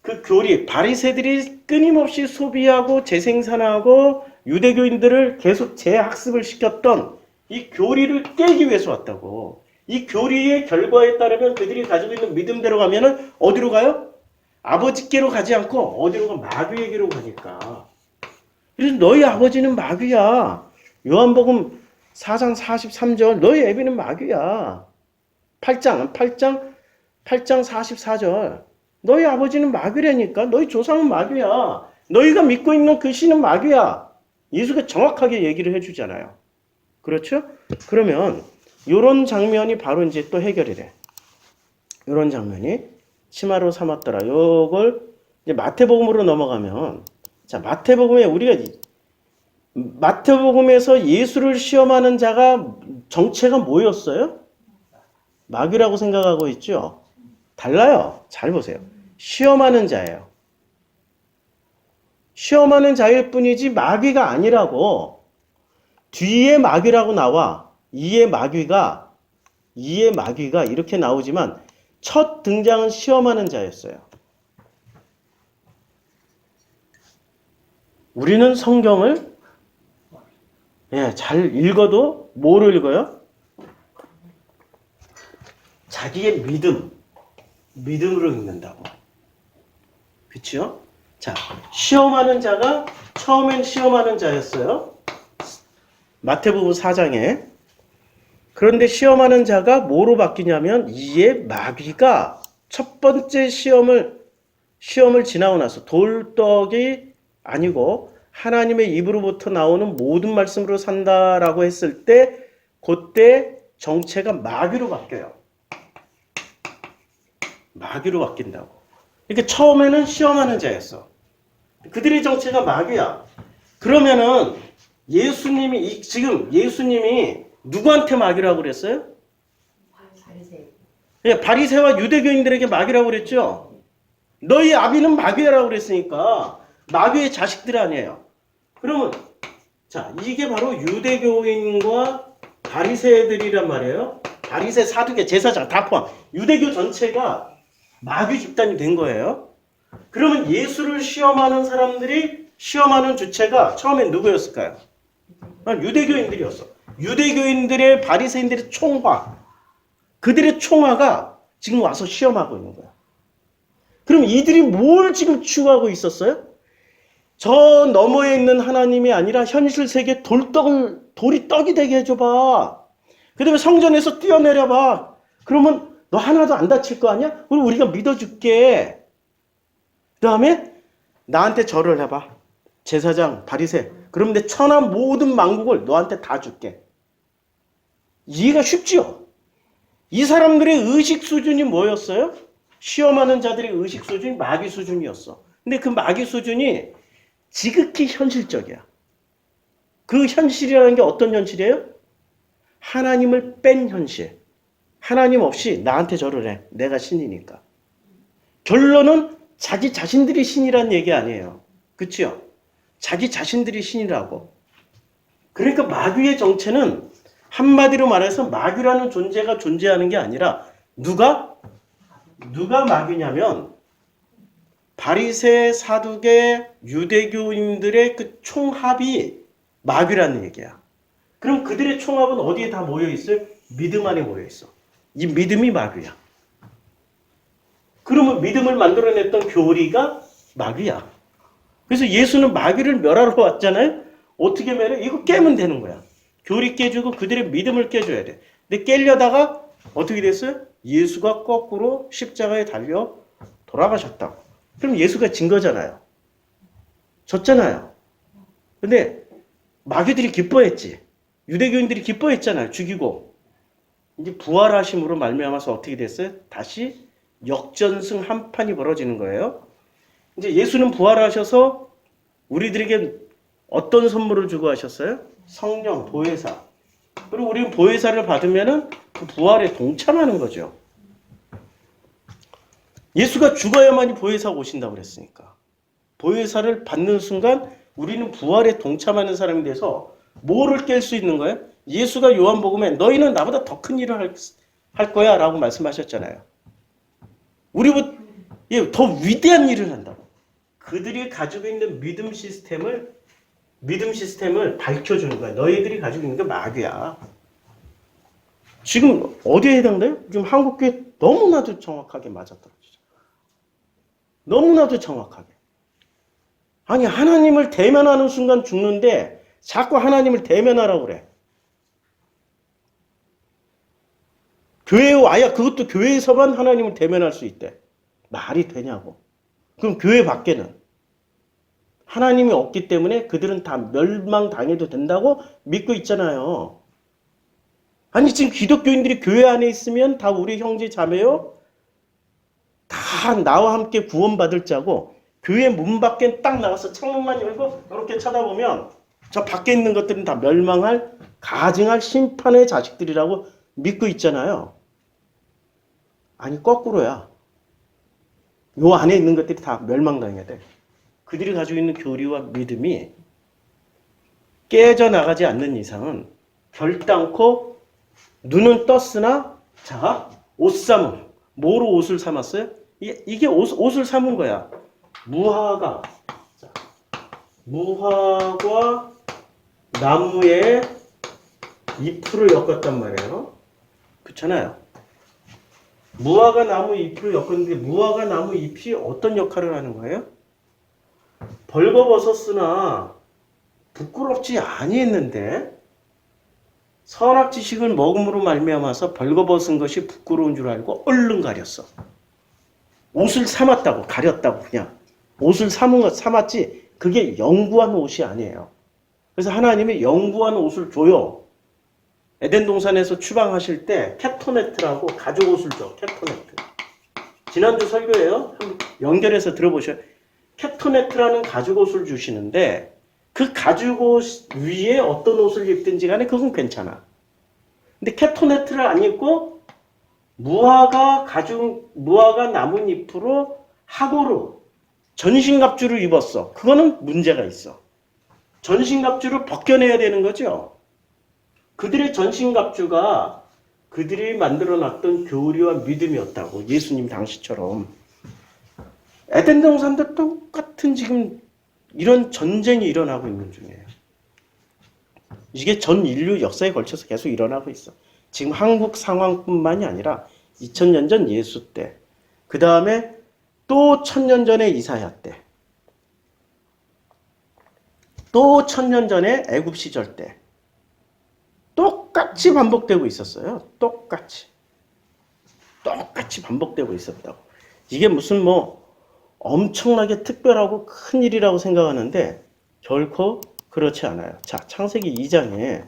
그 교리, 바리새들이 끊임없이 소비하고 재생산하고 유대교인들을 계속 재학습을 시켰던 이 교리를 깨기 위해서 왔다고. 이 교리의 결과에 따르면 그들이 가지고 있는 믿음대로 가면은 어디로 가요? 아버지께로 가지 않고 어디로 가? 마귀에게로 가니까. 그래서 너희 아버지는 마귀야. 요한복음 4장 43절 너희 애비는 마귀야. 8장 44절 너희 아버지는 마귀라니까. 너희 조상은 마귀야. 너희가 믿고 있는 그 신은 마귀야. 예수가 정확하게 얘기를 해주잖아요. 그렇죠? 그러면 이런 장면이 바로 이제 또 해결이 돼. 이런 장면이 치마로 삼았더라. 요걸 이제 마태복음으로 넘어가면, 자, 마태복음에서 예수를 시험하는 자가 정체가 뭐였어요? 마귀라고 생각하고 있죠? 달라요. 잘 보세요. 시험하는 자예요. 시험하는 자일 뿐이지 마귀가 아니라고. 뒤에 마귀라고 나와. 이에 마귀가 이렇게 나오지만 첫 등장은 시험하는 자였어요. 우리는 성경을 잘 읽어도 뭐로 읽어요? 자기의 믿음으로 읽는다고. 그렇죠? 자, 시험하는 자가 처음엔 시험하는 자였어요. 마태복음 4장에. 그런데 시험하는 자가 뭐로 바뀌냐면 이에 마귀가 첫 번째 시험을 지나고 나서 돌떡이 아니고 하나님의 입으로부터 나오는 모든 말씀으로 산다라고 했을 때 그때 정체가 마귀로 바뀌어요. 마귀로 바뀐다고. 그러니까 처음에는 시험하는 자였어. 그들의 정체가 마귀야. 그러면은 예수님이 누구한테 마귀라고 그랬어요? 바리새와 유대교인들에게 마귀라고 그랬죠. 너희 아비는 마귀라고 그랬으니까 마귀의 자식들 아니에요. 그러면 자, 이게 바로 유대교인과 바리새들이란 말이에요. 바리새, 사두개, 제사장 다 포함. 유대교 전체가 마귀 집단이 된 거예요. 그러면 예수를 시험하는 사람들이 시험하는 주체가 처음엔 누구였을까요? 유대교인들이었어. 유대교인들의 바리새인들의 총화. 그들의 총화가 지금 와서 시험하고 있는 거야. 그럼 이들이 뭘 지금 추구하고 있었어요? 저 너머에 있는 하나님이 아니라 현실 세계 돌이 떡이 되게 해줘봐. 그 다음에 성전에서 뛰어내려봐. 그러면 너 하나도 안 다칠 거 아니야? 그럼 우리가 믿어줄게. 그 다음에 나한테 절을 해봐. 제사장, 바리새. 그럼 내 천한 모든 만국을 너한테 다 줄게. 이해가 쉽지요? 이 사람들의 의식 수준이 뭐였어요? 시험하는 자들의 의식 수준이 마귀 수준이었어. 근데 그 마귀 수준이 지극히 현실적이야. 그 현실이라는 게 어떤 현실이에요? 하나님을 뺀 현실. 하나님 없이 나한테 절을 해. 내가 신이니까. 결론은 자기 자신들이 신이란 얘기 아니에요. 그치요? 자기 자신들이 신이라고. 그러니까 마귀의 정체는 한마디로 말해서 마귀라는 존재가 존재하는 게 아니라 누가 마귀냐면 바리새, 사두개, 유대교인들의 그 총합이 마귀라는 얘기야. 그럼 그들의 총합은 어디에 다 모여 있어요? 믿음 안에 모여 있어. 이 믿음이 마귀야. 그러면 믿음을 만들어냈던 교리가 마귀야. 그래서 예수는 마귀를 멸하러 왔잖아요. 어떻게 멸해? 이거 깨면 되는 거야. 교리 깨주고 그들의 믿음을 깨줘야 돼. 근데 깨려다가 어떻게 됐어요? 예수가 거꾸로 십자가에 달려 돌아가셨다고. 그럼 예수가 진 거잖아요. 졌잖아요. 근데 마귀들이 기뻐했지. 유대교인들이 기뻐했잖아요. 죽이고. 이제 부활하심으로 말미암아서 어떻게 됐어요? 다시 역전승 한 판이 벌어지는 거예요. 이제 예수는 부활하셔서 우리들에게 어떤 선물을 주고 하셨어요? 성령, 보혜사. 그리고 우리는 보혜사를 받으면은 그 부활에 동참하는 거죠. 예수가 죽어야만이 보혜사가 오신다고 그랬으니까. 보혜사를 받는 순간 우리는 부활에 동참하는 사람이 돼서 뭐를 깰 수 있는 거예요? 예수가 요한복음에 너희는 나보다 더 큰 일을 할 거야 라고 말씀하셨잖아요. 우리보다 더 위대한 일을 한다고. 그들이 가지고 있는 믿음 시스템을 밝혀주는 거야. 너희들이 가지고 있는 게 마귀야. 지금 어디에 해당돼요? 지금 한국교회 너무나도 정확하게 맞아떨어지죠. 너무나도 정확하게. 아니 하나님을 대면하는 순간 죽는데 자꾸 하나님을 대면하라고 그래. 교회에 와야 그것도 교회에서만 하나님을 대면할 수 있대. 말이 되냐고. 그럼 교회 밖에는 하나님이 없기 때문에 그들은 다 멸망당해도 된다고 믿고 있잖아요. 아니 지금 기독교인들이 교회 안에 있으면 다 우리 형제 자매요? 다 나와 함께 구원받을 자고 교회 문 밖에 딱 나가서 창문만 열고 이렇게 쳐다보면 저 밖에 있는 것들은 다 멸망할 가증할 심판의 자식들이라고 믿고 있잖아요. 아니 거꾸로야. 요 안에 있는 것들이 다 멸망당해야 돼. 그들이 가지고 있는 교리와 믿음이 깨져나가지 않는 이상은 결단코 눈은 떴으나 자 옷삼음. 뭐로 옷을 삼았어요? 이게 옷을 삼은 거야. 무화과. 무화과 나무에 잎으로 엮었단 말이에요. 그렇잖아요. 무화과 나무 잎으로 엮었는데 무화과 나무 잎이 어떤 역할을 하는 거예요? 벌거벗었으나 부끄럽지 아니했는데 선악 지식을 먹음으로 말미암아서 벌거벗은 것이 부끄러운 줄 알고 얼른 가렸어. 옷을 삼았다고 가렸다고 그냥 옷을 삼았지 그게 영구한 옷이 아니에요. 그래서 하나님이 영구한 옷을 줘요. 에덴 동산에서 추방하실 때 캐토네트라고 가죽 옷을 줘. 캐토네트. 지난주 설교예요. 연결해서 들어보셔요. 캐토네트라는 가죽 옷을 주시는데 그 가죽 옷 위에 어떤 옷을 입든지 간에 그건 괜찮아. 근데 캐토네트를 안 입고 무화과 나뭇잎으로 하고로 전신갑주를 입었어. 그거는 문제가 있어. 전신갑주를 벗겨내야 되는 거죠. 그들의 전신갑주가 그들이 만들어놨던 교리와 믿음이었다고. 예수님 당시처럼. 에덴 동산도 똑같은 지금 이런 전쟁이 일어나고 있는 중이에요. 이게 전 인류 역사에 걸쳐서 계속 일어나고 있어. 지금 한국 상황뿐만이 아니라 2000년 전 예수 때, 그 다음에 또 1000년 전에 이사야 때, 또 1000년 전에 애굽 시절 때 똑같이 반복되고 있었어요. 똑같이 반복되고 있었다고. 이게 무슨 엄청나게 특별하고 큰 일이라고 생각하는데 결코 그렇지 않아요. 자, 창세기 2장에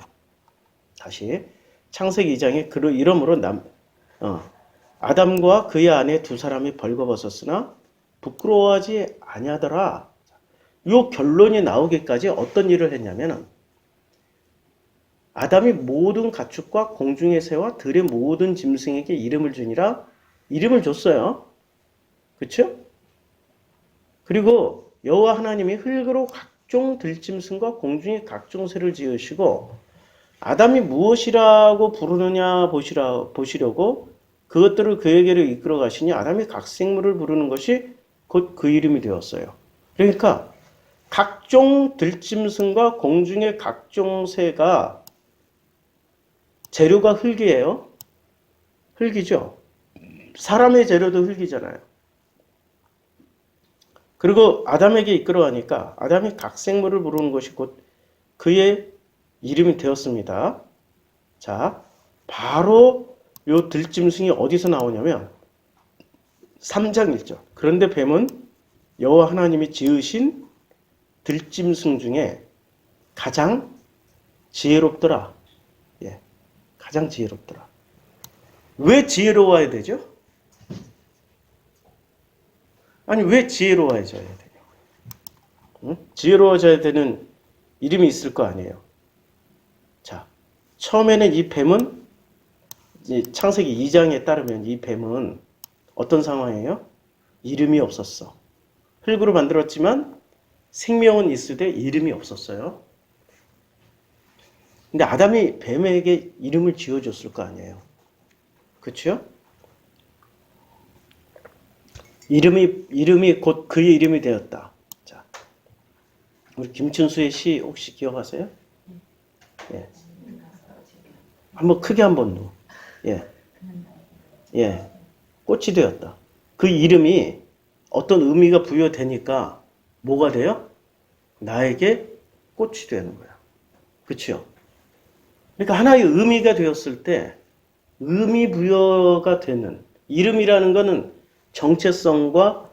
다시 창세기 2장에 이러므로 아담과 그의 아내 두 사람이 벌거벗었으나 부끄러워하지 아니하더라. 요 결론이 나오기까지 어떤 일을 했냐면 아담이 모든 가축과 공중의 새와 들의 모든 짐승에게 이름을 주니라. 이름을 줬어요. 그렇죠? 그리고 여호와 하나님이 흙으로 각종 들짐승과 공중의 각종 새를 지으시고 아담이 무엇이라고 부르느냐 보시려고 그것들을 그에게로 이끌어 가시니 아담이 각 생물을 부르는 것이 곧 그 이름이 되었어요. 그러니까 각종 들짐승과 공중의 각종 새가 재료가 흙이에요. 흙이죠. 사람의 재료도 흙이잖아요. 그리고 아담에게 이끌어가니까 아담이 각 생물을 부르는 것이 곧 그의 이름이 되었습니다. 자, 바로 요 들짐승이 어디서 나오냐면 3장 1절. 그런데 뱀은 여호와 하나님이 지으신 들짐승 중에 가장 지혜롭더라. 예, 가장 지혜롭더라. 왜 지혜로워야 되죠? 아니 왜 지혜로워져야 돼요? 응? 지혜로워져야 되는 이름이 있을 거 아니에요. 자, 처음에는 이 뱀은 창세기 2장에 따르면 이 뱀은 어떤 상황이에요? 이름이 없었어. 흙으로 만들었지만 생명은 있으되 이름이 없었어요. 근데 아담이 뱀에게 이름을 지어줬을 거 아니에요. 그렇죠? 이름이 곧 그의 이름이 되었다. 자, 우리 김춘수의 시 혹시 기억하세요? 예. 한번 크게 한번 넣어. 예. 예. 꽃이 되었다. 그 이름이 어떤 의미가 부여되니까 뭐가 돼요? 나에게 꽃이 되는 거야. 그렇죠? 그러니까 하나의 의미가 되었을 때 의미 부여가 되는 이름이라는 거는 정체성과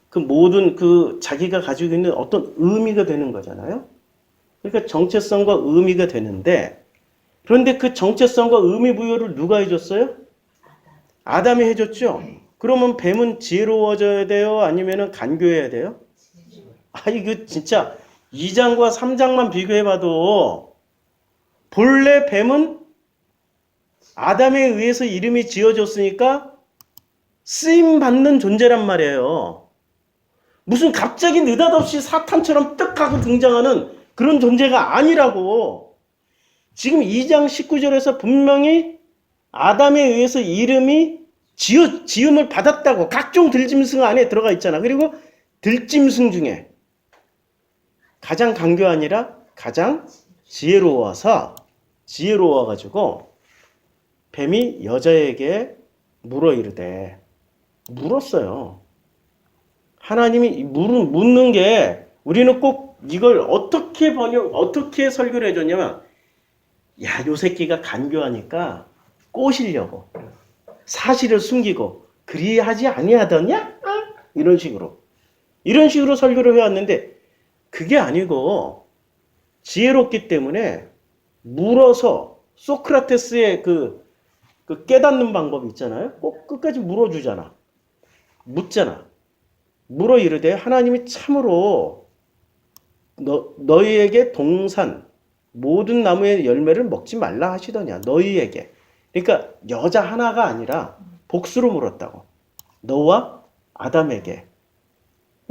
그 모든 그 자기가 가지고 있는 어떤 의미가 되는 거잖아요. 그러니까 정체성과 의미가 되는데 그런데 그 정체성과 의미 부여를 누가 해줬어요? 아담이 해줬죠. 그러면 뱀은 지혜로워져야 돼요? 아니면은 간교해야 돼요? 아, 이거 진짜 2장과 3장만 비교해봐도 본래 뱀은 아담에 의해서 이름이 지어졌으니까 쓰임받는 존재란 말이에요. 무슨 갑자기 느닷없이 사탄처럼 떡 하고 등장하는 그런 존재가 아니라고. 지금 2장 19절에서 분명히 아담에 의해서 이름이 지음을 받았다고 각종 들짐승 안에 들어가 있잖아. 그리고 들짐승 중에 가장 간교 아니라 가장 지혜로워가지고 뱀이 여자에게 물어 이르되 물었어요. 하나님이 묻는 게 우리는 꼭 이걸 어떻게 설교를 해줬냐면 야, 요 새끼가 간교하니까 꼬시려고 사실을 숨기고 그리하지 아니하더냐? 이런 식으로 설교를 해왔는데 그게 아니고 지혜롭기 때문에 물어서 소크라테스의 그 깨닫는 방법이 있잖아요. 꼭 끝까지 물어주잖아. 묻잖아. 물어 이르되 하나님이 참으로 너희에게 동산 모든 나무의 열매를 먹지 말라 하시더냐. 너희에게. 그러니까 여자 하나가 아니라 복수로 물었다고. 너와 아담에게.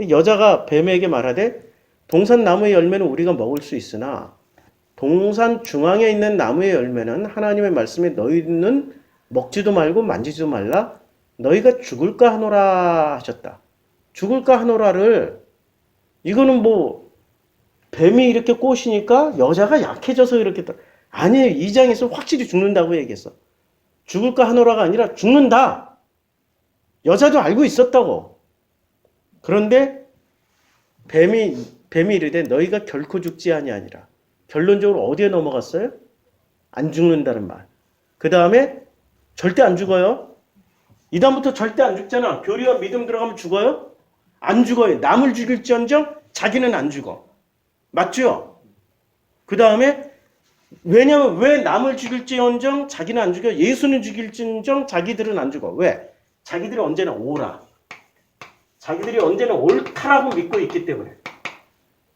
여자가 뱀에게 말하되 동산 나무의 열매는 우리가 먹을 수 있으나 동산 중앙에 있는 나무의 열매는 하나님의 말씀에 너희는 먹지도 말고 만지지도 말라. 너희가 죽을까 하노라 하셨다. 죽을까 하노라를 이거는 뭐 뱀이 이렇게 꼬시니까 여자가 약해져서 이렇게 아니에요. 2장에서 확실히 죽는다고 얘기했어. 죽을까 하노라가 아니라 죽는다. 여자도 알고 있었다고. 그런데 뱀이 이르되 너희가 결코 죽지 아니하니라. 결론적으로 어디에 넘어갔어요? 안 죽는다는 말. 그 다음에 절대 안 죽어요. 이 다음부터 절대 안 죽잖아. 교리와 믿음 들어가면 죽어요? 안 죽어요. 남을 죽일지언정 자기는 안 죽어. 맞죠? 그 다음에 왜냐면 왜 남을 죽일지언정 자기는 안 죽여? 예수는 죽일지언정 자기들은 안 죽어. 왜? 자기들이 언제나 오라. 자기들이 언제나 옳다라고 믿고 있기 때문에.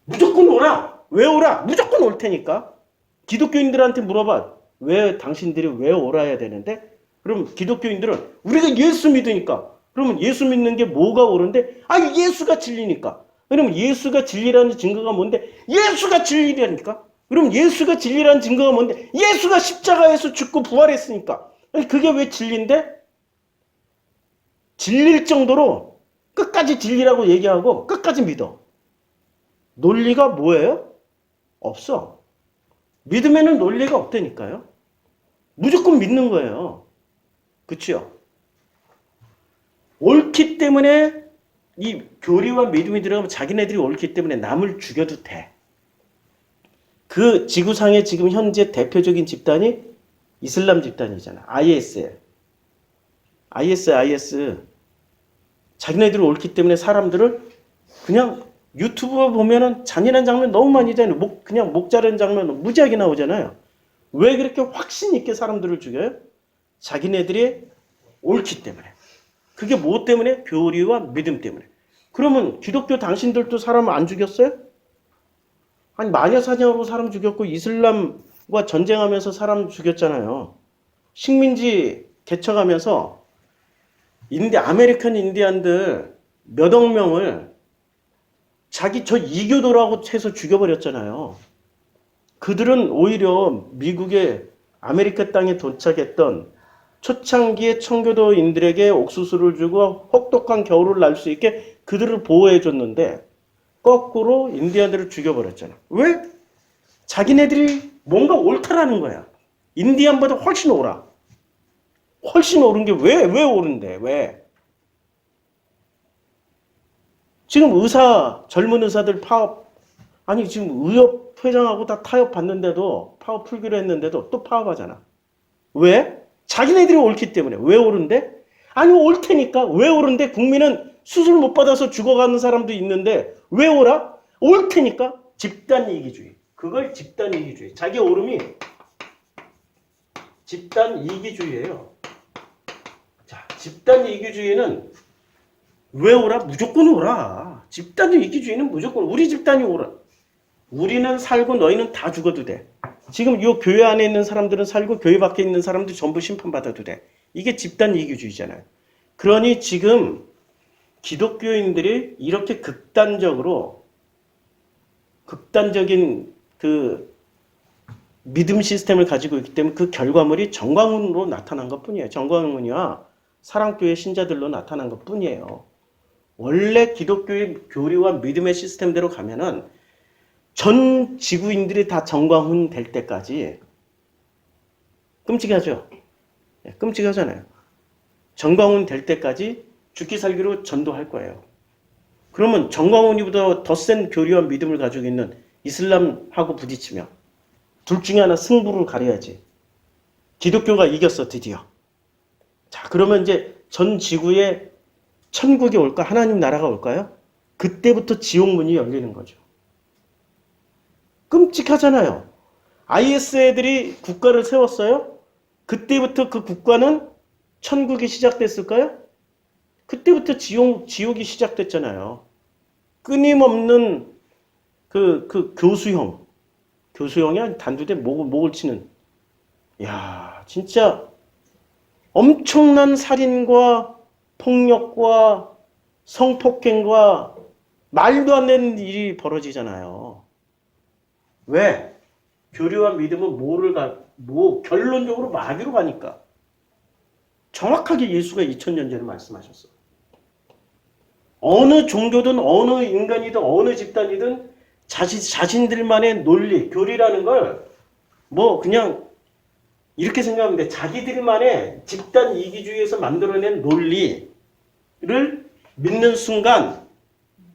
무조건 오라. 왜 오라? 무조건 올 테니까. 기독교인들한테 물어봐. 왜 당신들이 왜 오라야 되는데? 그럼 기독교인들은 우리가 예수 믿으니까. 그러면 예수 믿는 게 뭐가 옳은데? 아, 예수가 진리니까. 그러면 예수가 진리라는 증거가 뭔데? 예수가 진리라니까. 그럼 예수가 진리라는 증거가 뭔데? 예수가 십자가에서 죽고 부활했으니까. 그게 왜 진리인데? 진리일 정도로 끝까지 진리라고 얘기하고 끝까지 믿어. 논리가 뭐예요? 없어. 믿음에는 논리가 없다니까요. 무조건 믿는 거예요. 그치요? 옳기 때문에 이 교리와 믿음이 들어가면 자기네들이 옳기 때문에 남을 죽여도 돼. 그 지구상의 지금 현재 대표적인 집단이 이슬람 집단이잖아. IS. 자기네들이 옳기 때문에 사람들을 그냥 유튜브 보면은 잔인한 장면 너무 많이 있잖아요. 그냥 목 자르는 장면 무지하게 나오잖아요. 왜 그렇게 확신 있게 사람들을 죽여요? 자기네들이 옳기 때문에. 그게 뭐 때문에? 교리와 믿음 때문에. 그러면 기독교 당신들도 사람 안 죽였어요? 아니 마녀사냥으로 사람 죽였고 이슬람과 전쟁하면서 사람 죽였잖아요. 식민지 개척하면서 아메리칸 인디안들 몇억 명을 저 이교도라고 해서 죽여버렸잖아요. 그들은 오히려 미국의 아메리카 땅에 도착했던 초창기의 청교도인들에게 옥수수를 주고 혹독한 겨울을 날 수 있게 그들을 보호해줬는데 거꾸로 인디안들을 죽여버렸잖아. 왜? 자기네들이 뭔가 옳다라는 거야. 인디안보다 훨씬 옳아. 훨씬 옳은 게 왜 옳은데? 왜? 지금 젊은 의사들 파업 아니 지금 의협 회장하고 다 타협 받는데도 파업 풀기로 했는데도 또 파업하잖아. 왜? 자기네들이 옳기 때문에. 왜 옳은데? 아니 올 테니까. 왜 옳은데? 국민은 수술 못 받아서 죽어가는 사람도 있는데 왜 옳아? 올 테니까. 집단이기주의. 그걸 집단이기주의. 자기 옳음이 집단이기주의예요. 자, 집단이기주의는 왜 옳아? 무조건 옳아. 집단이기주의는 무조건 우리 집단이 옳아. 우리는 살고 너희는 다 죽어도 돼. 지금 이 교회 안에 있는 사람들은 살고 교회 밖에 있는 사람들 전부 심판받아도 돼. 이게 집단이기주의잖아요. 그러니 지금 기독교인들이 이렇게 극단적인 그 믿음 시스템을 가지고 있기 때문에 그 결과물이 정광훈으로 나타난 것 뿐이에요. 정광훈이와 사랑교회 신자들로 나타난 것 뿐이에요. 원래 기독교의 교리와 믿음의 시스템대로 가면은 전 지구인들이 다 정광훈 될 때까지 끔찍하죠. 끔찍하잖아요. 정광훈 될 때까지 죽기 살기로 전도할 거예요. 그러면 정광훈이보다 더 센 교리와 믿음을 가지고 있는 이슬람하고 부딪히면 둘 중에 하나 승부를 가려야지. 기독교가 이겼어 드디어. 자, 그러면 이제 전 지구에 천국이 올까? 하나님 나라가 올까요? 그때부터 지옥문이 열리는 거죠. 끔찍하잖아요. IS 애들이 국가를 세웠어요? 그때부터 그 국가는 천국이 시작됐을까요? 그때부터 지옥이 시작됐잖아요. 끊임없는 그 교수형이 단두대 목을 치는. 야, 진짜 엄청난 살인과 폭력과 성폭행과 말도 안 되는 일이 벌어지잖아요. 왜? 교리와 믿음은 결론적으로 마귀로 가니까. 정확하게 예수가 2000년 전에 말씀하셨어. 어느 종교든 어느 인간이든 어느 집단이든 자신들만의 논리, 교리라는 걸 그냥 이렇게 생각하면 돼. 자기들만의 집단 이기주의에서 만들어낸 논리를 믿는 순간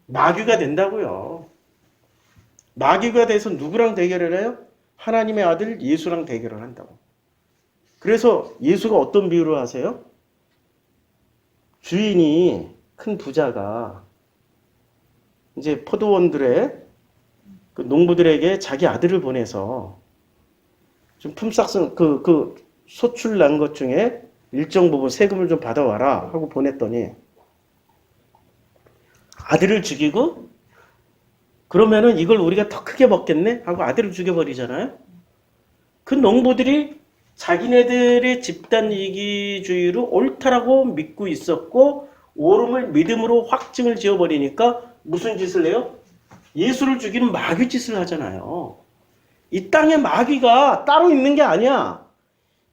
마귀가 된다고요. 마귀가 돼서 누구랑 대결을 해요? 하나님의 아들 예수랑 대결을 한다고. 그래서 예수가 어떤 비유를 하세요? 주인이 큰 부자가 이제 포도원들의 그 농부들에게 자기 아들을 보내서 좀 품삯은 그 소출 난 것 중에 일정 부분 세금을 좀 받아와라 하고 보냈더니 아들을 죽이고 그러면은 이걸 우리가 더 크게 먹겠네 하고 아들을 죽여버리잖아요. 그 농부들이 자기네들의 집단 이기주의로 옳다라고 믿고 있었고 옳음을 믿음으로 확증을 지어버리니까 무슨 짓을 해요? 예수를 죽이는 마귀 짓을 하잖아요. 이 땅에 마귀가 따로 있는 게 아니야.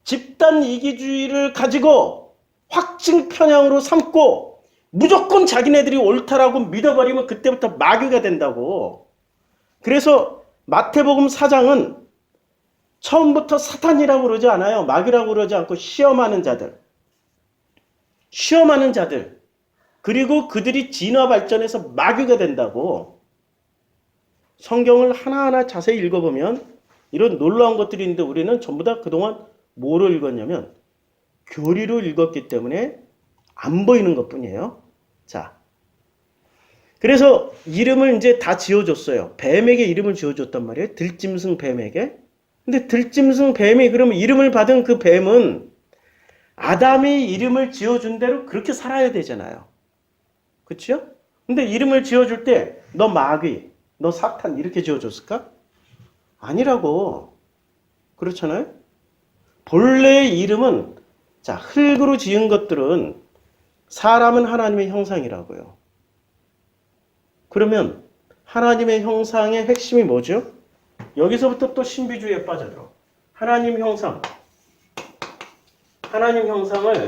집단 이기주의를 가지고 확증 편향으로 삼고 무조건 자기네들이 옳다라고 믿어버리면 그때부터 마귀가 된다고. 그래서 마태복음 4장은 처음부터 사탄이라고 그러지 않아요. 마귀라고 그러지 않고 시험하는 자들. 그리고 그들이 진화 발전해서 마귀가 된다고. 성경을 하나하나 자세히 읽어보면 이런 놀라운 것들이 있는데 우리는 전부 다 그동안 뭐로 읽었냐면 교리로 읽었기 때문에 안 보이는 것뿐이에요. 자, 그래서 이름을 이제 다 지어줬어요. 뱀에게 이름을 지어줬단 말이에요. 들짐승 뱀에게. 근데 들짐승 뱀이 그러면 이름을 받은 그 뱀은 아담이 이름을 지어준 대로 그렇게 살아야 되잖아요. 그렇죠? 근데 이름을 지어줄 때 너 마귀, 너 사탄 이렇게 지어줬을까? 아니라고. 그렇잖아요? 본래의 이름은 자, 흙으로 지은 것들은 사람은 하나님의 형상이라고요. 그러면 하나님의 형상의 핵심이 뭐죠? 여기서부터 또 신비주의에 빠져들어. 하나님 형상을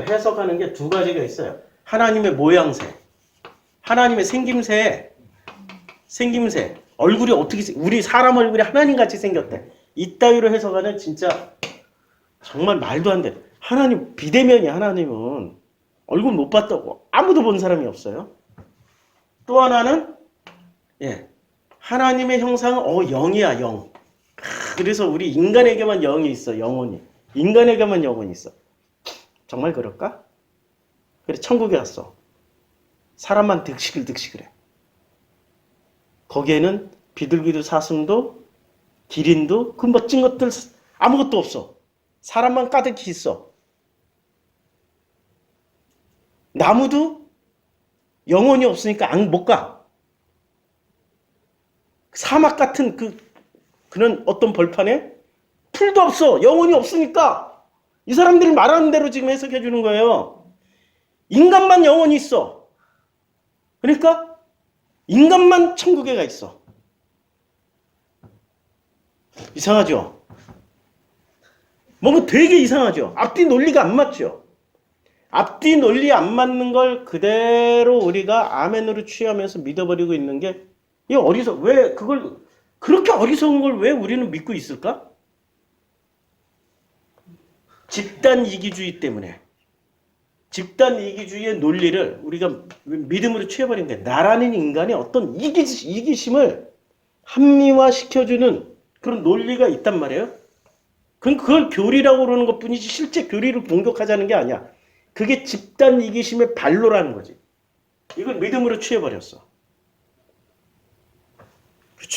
해석하는 게 두 가지가 있어요. 하나님의 모양새, 하나님의 생김새. 얼굴이 어떻게, 우리 사람 얼굴이 하나님같이 생겼대. 이따위로 해석하는 진짜 정말 말도 안 돼. 하나님 비대면이야. 하나님은 얼굴 못 봤다고 아무도 본 사람이 없어요. 또 하나는 하나님의 형상은 영이야, 영. 그래서 우리 인간에게만 영이 있어, 영혼이. 인간에게만 영혼이 있어. 정말 그럴까? 그래, 천국에 왔어. 사람만 득식을 해. 거기에는 비둘기도 사슴도 기린도 그 멋진 것들 아무것도 없어. 사람만 가득히 있어. 나무도 영혼이 없으니까 못 가. 사막 같은 그런 어떤 벌판에 풀도 없어. 영혼이 없으니까. 이 사람들이 말하는 대로 지금 해석해 주는 거예요. 인간만 영혼이 있어. 그러니까 인간만 천국에 가 있어. 이상하죠? 뭔가 되게 이상하죠? 앞뒤 논리가 안 맞죠? 앞뒤 논리 안 맞는 걸 그대로 우리가 아멘으로 취하면서 믿어버리고 있는 게, 이 왜 그걸, 그렇게 어리석은 걸 왜 우리는 믿고 있을까? 집단 이기주의 때문에. 집단 이기주의의 논리를 우리가 믿음으로 취해버린 게, 나라는 인간의 어떤 이기심을 합리화시켜주는 그런 논리가 있단 말이에요. 그걸 교리라고 그러는 것 뿐이지 실제 교리를 공격하자는 게 아니야. 그게 집단 이기심의 발로라는 거지. 이걸 믿음으로 취해버렸어.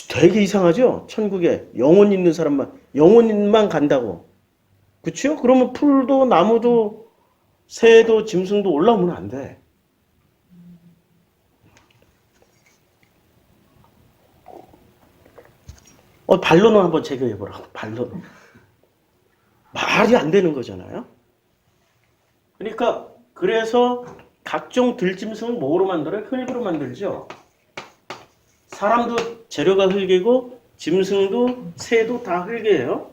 되게 이상하죠? 천국에 영혼 있는 영혼만 간다고. 그쵸? 그러면 풀도 나무도 새도 짐승도 올라오면 안 돼. 반론을 한번 제기해보라고. 반론. 말이 안 되는 거잖아요. 그러니까 그래서 각종 들짐승을 뭐로 만들어요? 흙으로 만들죠. 사람도 재료가 흙이고 짐승도 새도 다 흙이에요.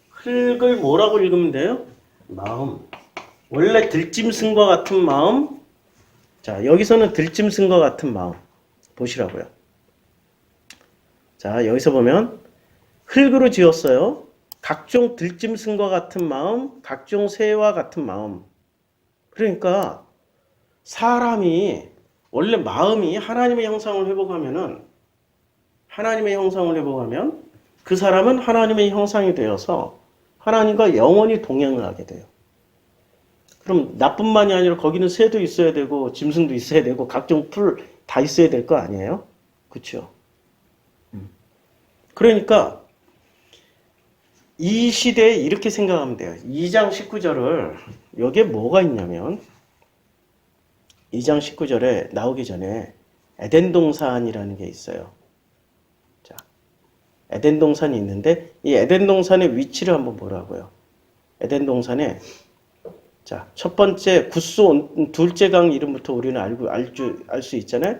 흙을 뭐라고 읽으면 돼요? 마음. 원래 들짐승과 같은 마음. 자, 여기서는 들짐승과 같은 마음 보시라고요. 자, 여기서 보면 흙으로 지었어요. 각종 들짐승과 같은 마음, 각종 새와 같은 마음. 그러니까 사람이 원래 마음이 하나님의 형상을 회복하면 그 사람은 하나님의 형상이 되어서 하나님과 영원히 동행을 하게 돼요. 그럼 나뿐만이 아니라 거기는 새도 있어야 되고 짐승도 있어야 되고 각종 풀 다 있어야 될 거 아니에요? 그렇죠? 그러니까 이 시대에 이렇게 생각하면 돼요. 2장 19절을 여기에 뭐가 있냐면 2장 19절에 나오기 전에 에덴 동산이라는 게 있어요. 자, 에덴 동산이 있는데 이 에덴 동산의 위치를 한번 보라고요. 에덴 동산에 자, 첫 번째 둘째 강 이름부터 우리는 알 수 있잖아요.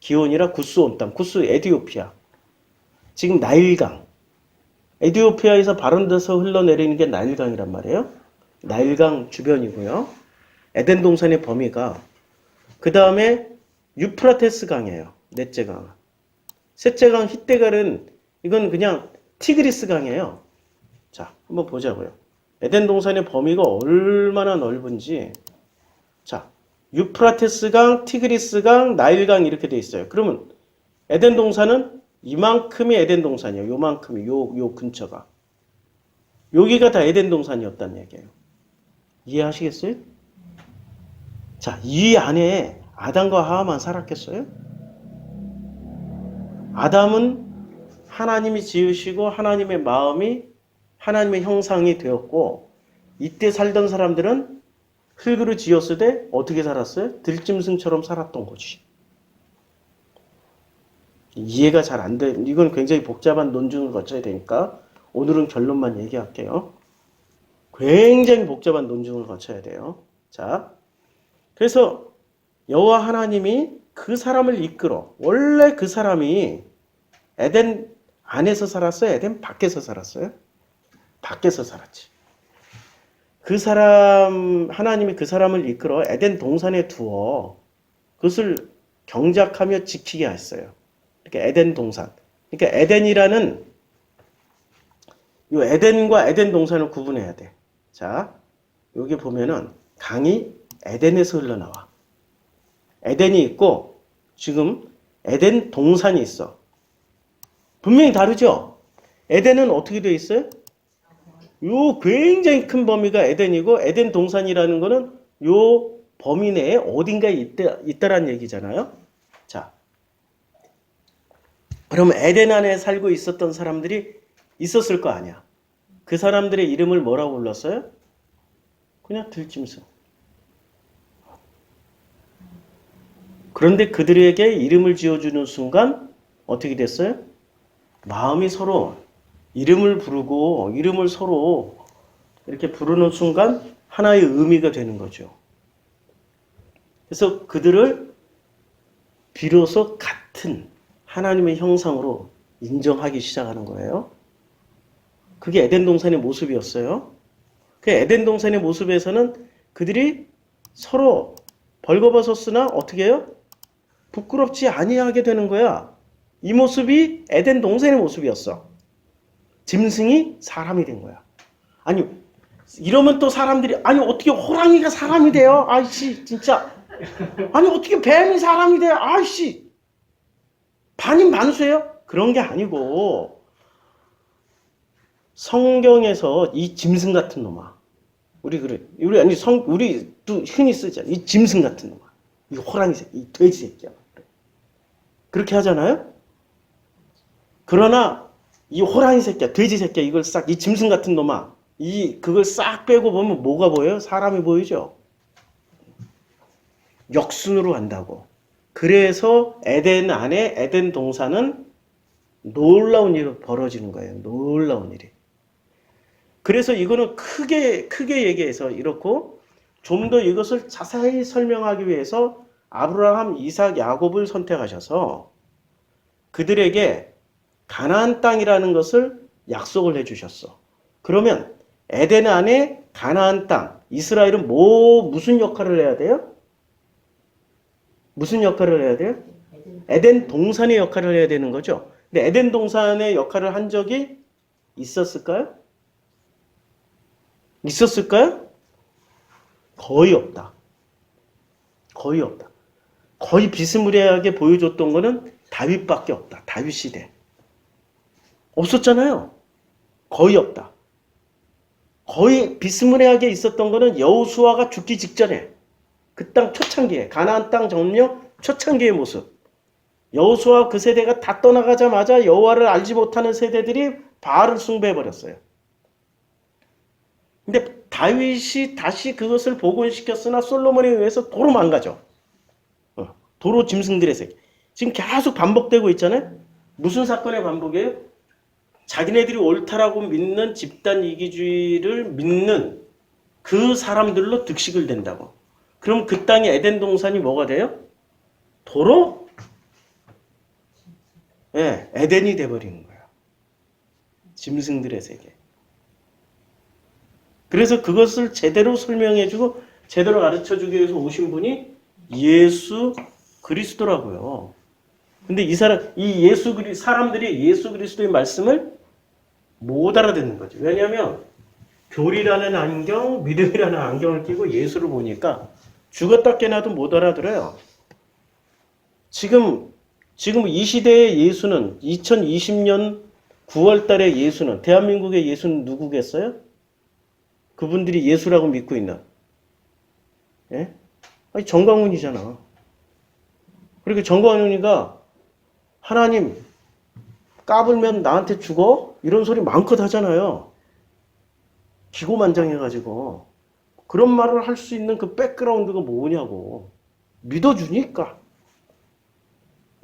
기온이라 구스 온 땅, 구스 에티오피아. 지금 나일강. 에티오피아에서 바른데서 흘러내리는 게 나일강이란 말이에요. 나일강 주변이고요. 에덴 동산의 범위가 그 다음에 유프라테스 강이에요. 넷째 강. 셋째 강 히데갈은 이건 그냥 티그리스 강이에요. 자, 한번 보자고요. 에덴 동산의 범위가 얼마나 넓은지. 자, 유프라테스 강, 티그리스 강, 나일 강 이렇게 돼 있어요. 그러면 에덴 동산은 이만큼이 에덴 동산이에요. 요만큼이 요 근처가. 여기가 다 에덴 동산이었다는 얘기예요. 이해하시겠어요? 자, 이 안에 아담과 하와만 살았겠어요? 아담은 하나님이 지으시고 하나님의 마음이 하나님의 형상이 되었고 이때 살던 사람들은 흙으로 지었을 때 어떻게 살았어요? 들짐승처럼 살았던 거지. 이해가 잘 안 돼. 이건 굉장히 복잡한 논증을 거쳐야 되니까 오늘은 결론만 얘기할게요. 굉장히 복잡한 논증을 거쳐야 돼요. 자, 그래서 여호와 하나님이 그 사람을 이끌어. 원래 그 사람이 에덴 안에서 살았어요? 에덴 밖에서 살았어요? 밖에서 살았지. 하나님이 그 사람을 이끌어 에덴 동산에 두어 그것을 경작하며 지키게 했어요. 그러니까 에덴 동산. 그러니까 에덴이라는 이 에덴과 에덴 동산을 구분해야 돼. 자, 여기 보면은 강이 에덴에서 흘러나와. 에덴이 있고 지금 에덴 동산이 있어. 분명히 다르죠? 에덴은 어떻게 되어 있어요? 요 굉장히 큰 범위가 에덴이고 에덴 동산이라는 거는 요 범위 내에 어딘가에 있다라는 얘기잖아요. 자, 그럼 에덴 안에 살고 있었던 사람들이 있었을 거 아니야. 그 사람들의 이름을 뭐라고 불렀어요? 그냥 들짐승. 그런데 그들에게 이름을 지어주는 순간 어떻게 됐어요? 마음이 서로 이름을 부르고 이름을 서로 이렇게 부르는 순간 하나의 의미가 되는 거죠. 그래서 그들을 비로소 같은 하나님의 형상으로 인정하기 시작하는 거예요. 그게 에덴 동산의 모습이었어요. 그 에덴 동산의 모습에서는 그들이 서로 벌거벗었으나 어떻게 해요? 부끄럽지 아니하게 되는 거야. 이 모습이 에덴 동산의 모습이었어. 짐승이 사람이 된 거야. 아니, 이러면 또 사람들이, 아니, 어떻게 호랑이가 사람이 돼요? 아이씨, 진짜. 아니, 어떻게 뱀이 사람이 돼요? 아이씨. 반인반수예요? 그런 게 아니고, 성경에서 이 짐승 같은 놈아. 우리도 흔히 쓰잖아. 이 짐승 같은 놈아. 이 호랑이 새끼, 이 돼지 새끼야. 그렇게 하잖아요? 그러나, 이 호랑이 새끼야, 돼지 새끼야, 이걸 싹, 이 짐승 같은 놈아, 그걸 싹 빼고 보면 뭐가 보여요? 사람이 보이죠? 역순으로 간다고. 그래서 에덴 안에 에덴 동산은 놀라운 일이 벌어지는 거예요. 놀라운 일이. 그래서 이거는 크게 얘기해서 이렇고, 좀 더 이것을 자세히 설명하기 위해서 아브라함, 이삭, 야곱을 선택하셔서 그들에게 가나안 땅이라는 것을 약속을 해주셨어. 그러면 에덴 안에 가나안 땅, 이스라엘은 무슨 역할을 해야 돼요? 무슨 역할을 해야 돼요? 에덴 동산의 역할을 해야 되는 거죠. 근데 에덴 동산의 역할을 한 적이 있었을까요? 있었을까요? 거의 없다. 거의 없다. 거의 비스무리하게 보여줬던 거는 다윗밖에 없다. 다윗 시대. 없었잖아요. 거의 없다. 거의 비스무리하게 있었던 거는 여호수아가 죽기 직전에 그 땅 초창기에 가나안 땅 점령 초창기의 모습. 여호수아 그 세대가 다 떠나가자마자 여호와를 알지 못하는 세대들이 바알을 숭배해 버렸어요. 근데 다윗이 다시 그것을 복원시켰으나 솔로몬에 의해서 도로 망가져. 도로 짐승들의 세계. 지금 계속 반복되고 있잖아요. 무슨 사건의 반복이에요? 자기네들이 옳다라고 믿는 집단 이기주의를 믿는 그 사람들로 득식을 된다고. 그럼 그 땅이 에덴 동산이 뭐가 돼요? 도로? 예, 에덴이 돼버리는 거야. 짐승들의 세계. 그래서 그것을 제대로 설명해주고 제대로 가르쳐주기 위해서 오신 분이 예수 그리스도라고요. 근데 사람들이 예수 그리스도의 말씀을 못 알아듣는 거죠. 왜냐하면 교리라는 안경, 믿음이라는 안경을 끼고 예수를 보니까 죽었다 깨나도 못 알아들어요. 지금 이 시대의 예수는 2020년 9월 달의 예수는 대한민국의 예수는 누구겠어요? 그분들이 예수라고 믿고 있는. 예? 아니 정광훈이잖아. 그리고 정광훈이가 하나님 까불면 나한테 죽어? 이런 소리 마음껏 하잖아요. 기고만장해가지고. 그런 말을 할 수 있는 그 백그라운드가 뭐냐고. 믿어주니까.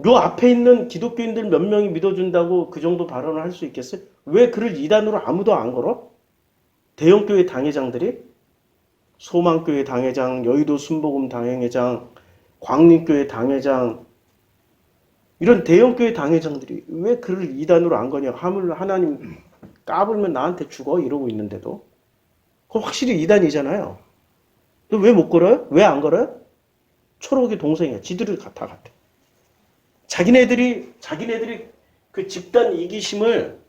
요 앞에 있는 기독교인들 몇 명이 믿어준다고 그 정도 발언을 할 수 있겠어요? 왜 그를 이단으로 아무도 안 걸어? 대형교회 당회장들이? 소망교회 당회장, 여의도 순복음 당회장, 광림교회 당회장, 이런 대형교회 당회장들이 왜 그를 이단으로 안 거냐? 하나님 까불면 나한테 죽어? 이러고 있는데도. 그거 확실히 이단이잖아요. 왜 못 걸어요? 왜 안 걸어요? 초록이 동생이야. 지들이 다 같아. 자기네들이 그 집단 이기심을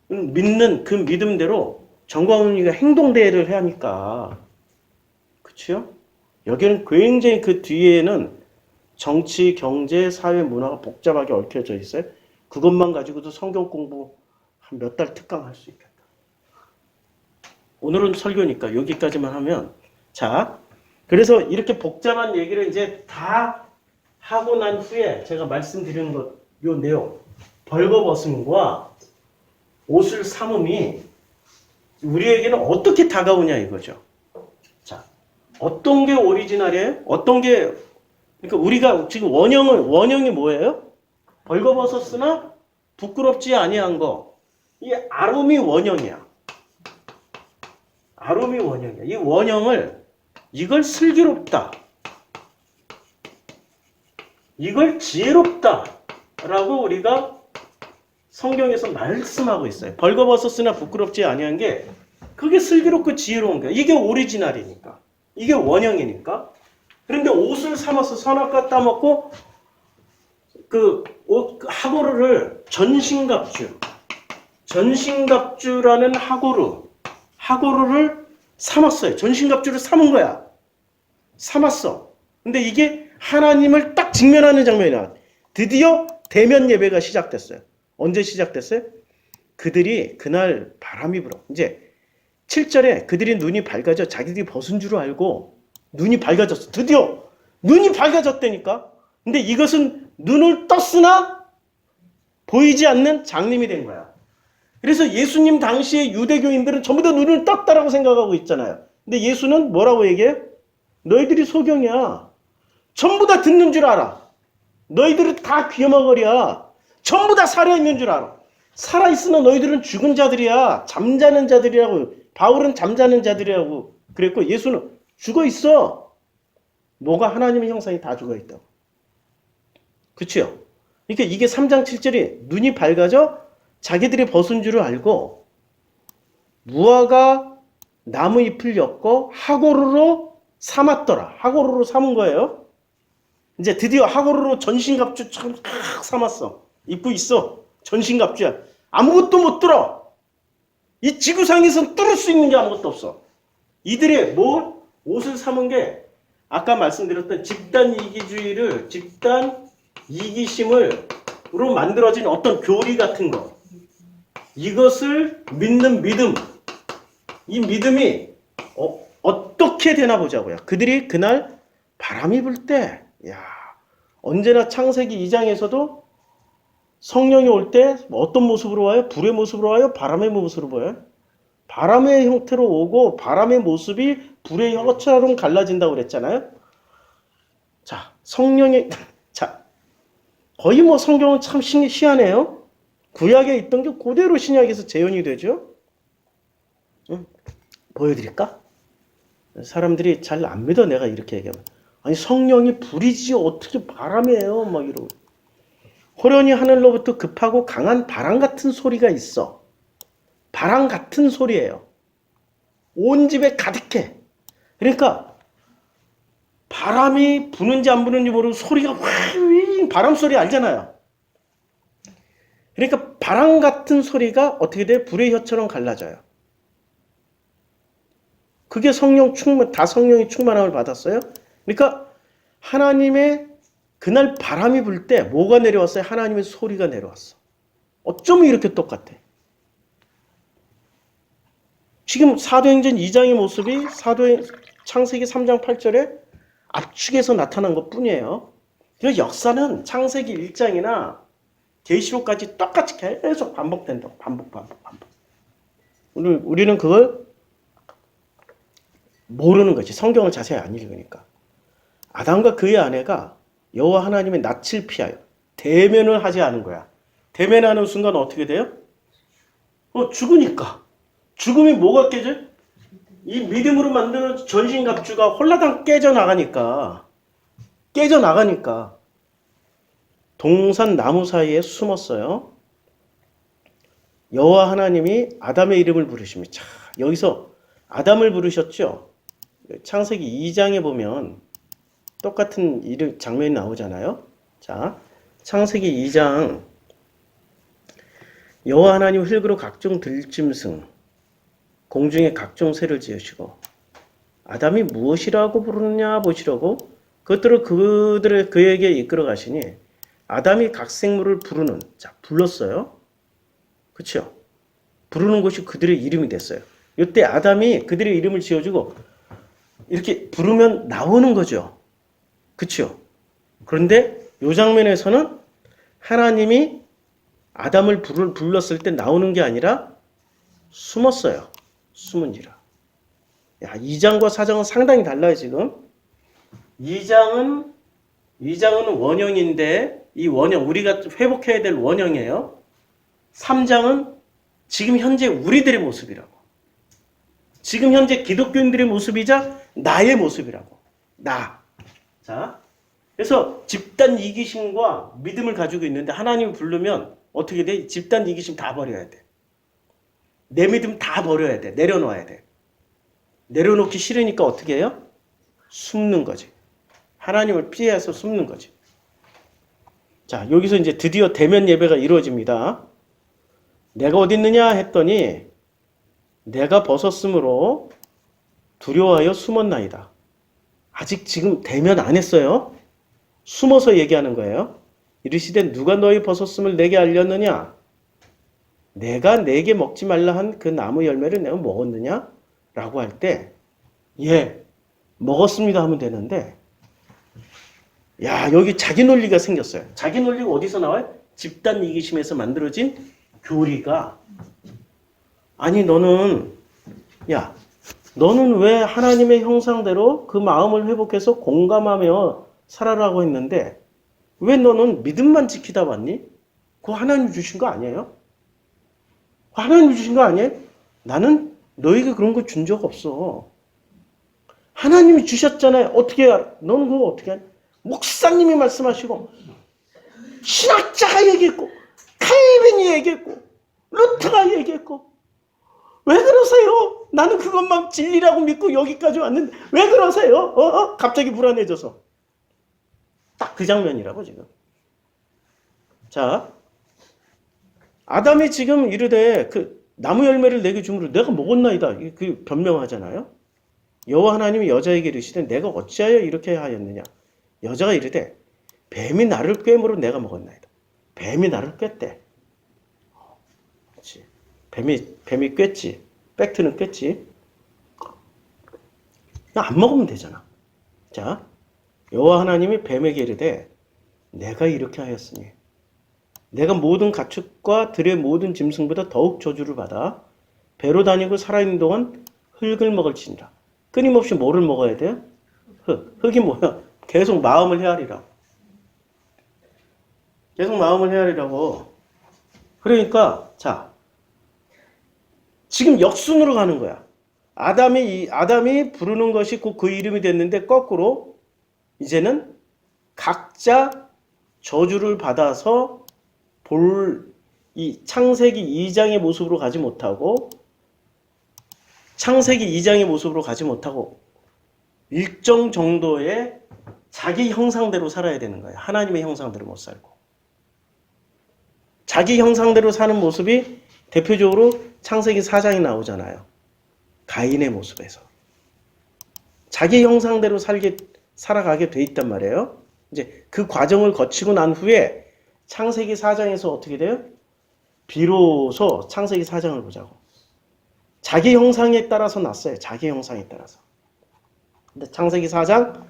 믿는 그 믿음대로 정광훈이가 행동대회를 하니까. 그치요? 여기는 굉장히 그 뒤에는 정치, 경제, 사회, 문화가 복잡하게 얽혀져 있어요. 그것만 가지고도 성경 공부 한 몇 달 특강할 수 있겠다. 오늘은 설교니까 여기까지만 하면, 자, 그래서 이렇게 복잡한 얘기를 이제 다 하고 난 후에 제가 말씀드리는 것, 요 내용, 벌거벗음과 옷을 삼음이 우리에게는 어떻게 다가오냐 이거죠. 자, 어떤 게 오리지널이에요? 어떤 게, 그러니까 우리가 지금 원형이 뭐예요? 벌거벗었으나 부끄럽지 아니한 거. 이 아름이 원형이야. 아름이 원형이야. 이 원형을, 이걸 슬기롭다, 이걸 지혜롭다 라고 우리가 성경에서 말씀하고 있어요. 벌거벗었으나 부끄럽지 아니한 게 그게 슬기롭고 지혜로운 거야. 이게 오리지널이니까. 이게 원형이니까. 그런데 옷을 삼아서 선악과 따먹고 그 옷 하고르를 전신갑주라는 하고르를 삼았어요. 전신갑주를 삼은 거야. 삼았어. 근데 이게 하나님을 딱 직면하는 장면이야. 드디어 대면 예배가 시작됐어요. 언제 시작됐어요? 그들이 그날 바람이 불어. 이제 7절에 그들이 눈이 밝아져 자기들이 벗은 줄 알고 눈이 밝아졌어. 드디어 눈이 밝아졌다니까. 근데 이것은 눈을 떴으나 보이지 않는 장님이 된 거야. 그래서 예수님 당시에 유대교인들은 전부 다 눈을 떴다라고 생각하고 있잖아요. 근데 예수는 뭐라고 얘기해? 너희들이 소경이야. 전부 다 듣는 줄 알아. 너희들은 다 귀여먹으랴. 전부 다 살아있는 줄 알아. 살아있으나 너희들은 죽은 자들이야. 잠자는 자들이라고. 바울은 잠자는 자들이라고 그랬고 예수는 죽어있어. 뭐가 하나님의 형상이 다 죽어있다고. 그치요? 그러니까 이게 3장 7절이 눈이 밝아져 자기들이 벗은 줄을 알고 무화과 나무 잎을 엮고 하고르로 삼았더라. 하고르로 삼은 거예요. 이제 드디어 하고르로 전신갑주 참 삼았어. 입고 있어. 전신갑주야. 아무것도 못 뚫어. 이 지구상에선 뚫을 수 있는 게 아무것도 없어. 이들의 옷을 삼은 게 아까 말씀드렸던 집단 이기심으로 만들어진 어떤 교리 같은 거. 이것을 믿는 믿음. 이 믿음이 어떻게 되나 보자고요. 그들이 그날 바람이 불 때, 언제나 창세기 2장에서도 성령이 올 때 어떤 모습으로 와요? 불의 모습으로 와요? 바람의 모습으로 보여요? 바람의 형태로 오고 바람의 모습이 불의 혀처럼 갈라진다고 그랬잖아요. 자, 거의 성경은 참 희한해요. 구약에 있던 게 그대로 신약에서 재현이 되죠. 보여드릴까? 사람들이 잘 안 믿어, 내가 이렇게 얘기하면. 아니, 성령이 불이지 어떻게 바람이에요? 막 이러고. 호련히 하늘로부터 급하고 강한 바람 같은 소리가 있어. 바람 같은 소리예요. 온 집에 가득해. 그러니까 바람이 부는지 안 부는지 모르고 소리가 휘 바람 소리 알잖아요. 그러니까 바람 같은 소리가 어떻게 돼? 불의 혀처럼 갈라져요. 그게 다 성령이 충만함을 받았어요. 그러니까 하나님의 그날 바람이 불 때 뭐가 내려왔어요? 하나님의 소리가 내려왔어. 어쩌면 이렇게 똑같아. 지금 사도행전 2장의 모습이 창세기 3장 8절에 압축해서 나타난 것 뿐이에요. 그 역사는 창세기 1장이나 계시록까지 똑같이 계속 반복된다. 반복. 우리는 그걸 모르는 거지. 성경을 자세히 안 읽으니까. 아담과 그의 아내가 여호와 하나님의 낯을 피하여 대면을 하지 않은 거야. 대면하는 순간 어떻게 돼요? 죽으니까. 죽음이 뭐가 깨져? 이 믿음으로 만드는 전신갑주가 홀라당 깨져나가니까. 동산 나무 사이에 숨었어요. 여호와 하나님이 아담의 이름을 부르십니다. 자, 여기서 아담을 부르셨죠? 창세기 2장에 보면 똑같은 장면이 나오잖아요. 자, 창세기 2장 여호와 하나님 흙으로 각종 들짐승 공중에 각종 새를 지으시고 아담이 무엇이라고 부르느냐 보시려고 그것들을 그에게 이끌어 가시니 아담이 각 생물을 부르는, 자, 불렀어요. 그쵸? 부르는 것이 그들의 이름이 됐어요. 이때 아담이 그들의 이름을 지어주고 이렇게 부르면 나오는 거죠. 그쵸? 그런데 이 장면에서는 하나님이 아담을 불렀을 때 나오는 게 아니라 숨었어요. 숨은지라. 야, 2장과 4장은 상당히 달라요, 지금. 2장은 원형인데, 이 원형, 우리가 회복해야 될 원형이에요. 3장은 지금 현재 우리들의 모습이라고. 지금 현재 기독교인들의 모습이자 나의 모습이라고. 나. 자, 그래서 집단 이기심과 믿음을 가지고 있는데 하나님을 부르면 어떻게 돼? 집단 이기심 다 버려야 돼. 내 믿음 다 버려야 돼. 내려놓아야 돼. 내려놓기 싫으니까 어떻게 해요? 숨는 거지. 하나님을 피해서 숨는 거지. 자, 여기서 이제 드디어 대면 예배가 이루어집니다. 내가 어디 있느냐 했더니 내가 벗었으므로 두려워하여 숨었나이다. 아직 지금 대면 안 했어요. 숨어서 얘기하는 거예요. 이르시되 누가 너희 벗었음을 내게 알렸느냐? 내가 내게 먹지 말라 한 그 나무 열매를 내가 먹었느냐? 라고 할 때, 예, 먹었습니다 하면 되는데, 야, 여기 자기 논리가 생겼어요. 자기 논리가 어디서 나와요? 집단 이기심에서 만들어진 교리가, 아니, 너는 왜 하나님의 형상대로 그 마음을 회복해서 공감하며 살아라고 했는데, 왜 너는 믿음만 지키다 왔니? 그거 하나님 주신 거 아니에요? 하나님 주신 거 아니에요? 나는 너에게 그런 거 준 적 없어. 하나님이 주셨잖아요. 어떻게 알아? 너는 그거 어떻게 하냐? 목사님이 말씀하시고, 신학자가 얘기했고, 칼빈이 얘기했고, 루터가 얘기했고, 왜 그러세요? 나는 그것만 진리라고 믿고 여기까지 왔는데, 왜 그러세요? 갑자기 불안해져서. 딱 그 장면이라고, 지금. 자, 아담이 지금 이르되 그 나무 열매를 내게 주므로 내가 먹었나이다. 그 변명하잖아요. 여호와 하나님이 여자에게 이르시되 내가 어찌하여 이렇게 하였느냐. 여자가 이르되 뱀이 나를 꿰므로 내가 먹었나이다. 뱀이 나를 꿰대. 그렇지. 뱀이 꿰지. 팩트는 꿰지. 그냥 안 먹으면 되잖아. 자, 여호와 하나님이 뱀에게 이르되 내가 이렇게 하였으니 내가 모든 가축과 들의 모든 짐승보다 더욱 저주를 받아 배로 다니고 살아있는 동안 흙을 먹을지니라. 끊임없이 뭐를 먹어야 돼요? 흙. 흙이 뭐야? 계속 마음을 헤아리라고. 계속 마음을 헤아리라고. 그러니까 자, 지금 역순으로 가는 거야. 아담이 부르는 것이 곧 그 이름이 됐는데 거꾸로 이제는 각자 저주를 받아서 이 창세기 2장의 모습으로 가지 못하고 일정 정도의 자기 형상대로 살아야 되는 거예요. 하나님의 형상대로 못 살고. 자기 형상대로 사는 모습이 대표적으로 창세기 4장이 나오잖아요. 가인의 모습에서. 자기 형상대로 살아가게 돼 있단 말이에요. 이제 그 과정을 거치고 난 후에 창세기 4장에서 어떻게 돼요? 비로소 창세기 4장을 보자고. 자기 형상에 따라서 났어요. 자기 형상에 따라서. 근데 창세기 4장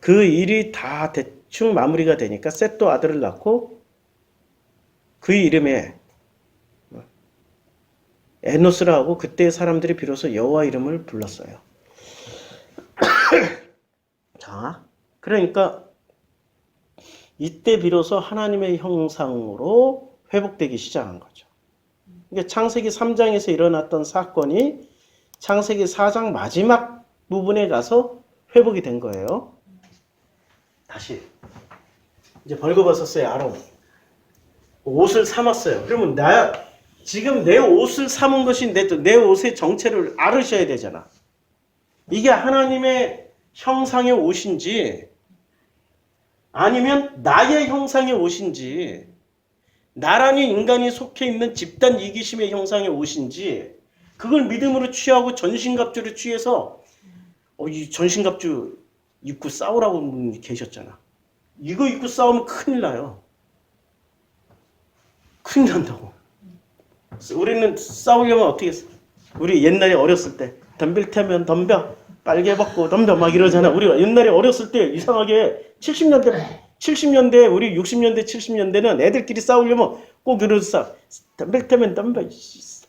그 일이 다 대충 마무리가 되니까 셋도 아들을 낳고 그 이름에 에노스라 하고 그때 사람들이 비로소 여호와 이름을 불렀어요. 자, 그러니까 이때 비로소 하나님의 형상으로 회복되기 시작한 거죠. 그러니까 창세기 3장에서 일어났던 사건이 창세기 4장 마지막 부분에 가서 회복이 된 거예요. 다시 이제 벌거벗었어요. 아론. 옷을 삼았어요. 그러면 지금 내 옷을 삼은 것이 내 옷의 정체를 알으셔야 되잖아. 이게 하나님의 형상의 옷인지 아니면 나의 형상의 옷인지 나란히 인간이 속해 있는 집단 이기심의 형상의 옷인지 그걸 믿음으로 취하고 전신갑주를 취해서 이 전신갑주 입고 싸우라고 분이 계셨잖아. 이거 입고 싸우면 큰일 나요. 큰일 난다고. 우리는 싸우려면 어떻게 했어? 우리 옛날에 어렸을 때 덤빌 테면 덤벼, 빨개 벗고 덤벼 막 이러잖아. 우리 옛날에 어렸을 때 이상하게 70년대 우리 60년대 70년대는 애들끼리 싸우려면 꼭 이러서 덤빌 테면 덤벼,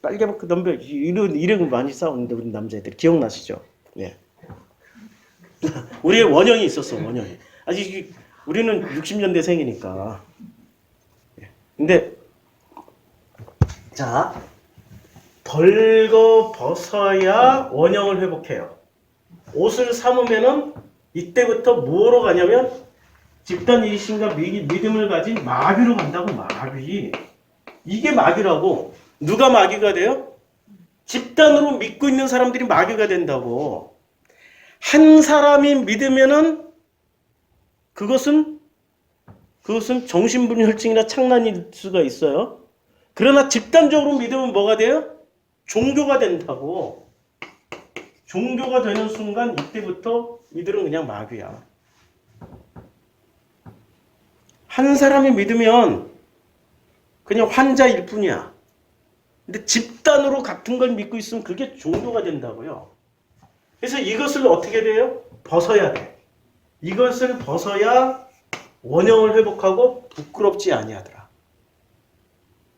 빨개 벗고 덤벼 이런 거 많이 싸우는데 우리 남자애들 기억나시죠? 예. 우리의 원형이 있었어, 원형이. 아직 우리는 60년대생이니까. 근데 자, 벌거벗어야 원형을 회복해요. 옷을 삼으면은 이때부터 뭐로 가냐면 집단 이익심과 믿음을 가진 마귀로 간다고. 마귀. 이게 마귀라고. 누가 마귀가 돼요? 집단으로 믿고 있는 사람들이 마귀가 된다고. 한 사람이 믿으면은 그것은 정신분열증이나 창난일 수가 있어요. 그러나 집단적으로 믿으면 뭐가 돼요? 종교가 된다고. 종교가 되는 순간 이때부터 이들은 그냥 마귀야. 한 사람이 믿으면 그냥 환자일 뿐이야. 근데 집단으로 같은 걸 믿고 있으면 그게 종교가 된다고요. 그래서 이것을 어떻게 돼요? 벗어야 돼. 이것을 벗어야 원형을 회복하고 부끄럽지 아니하더라.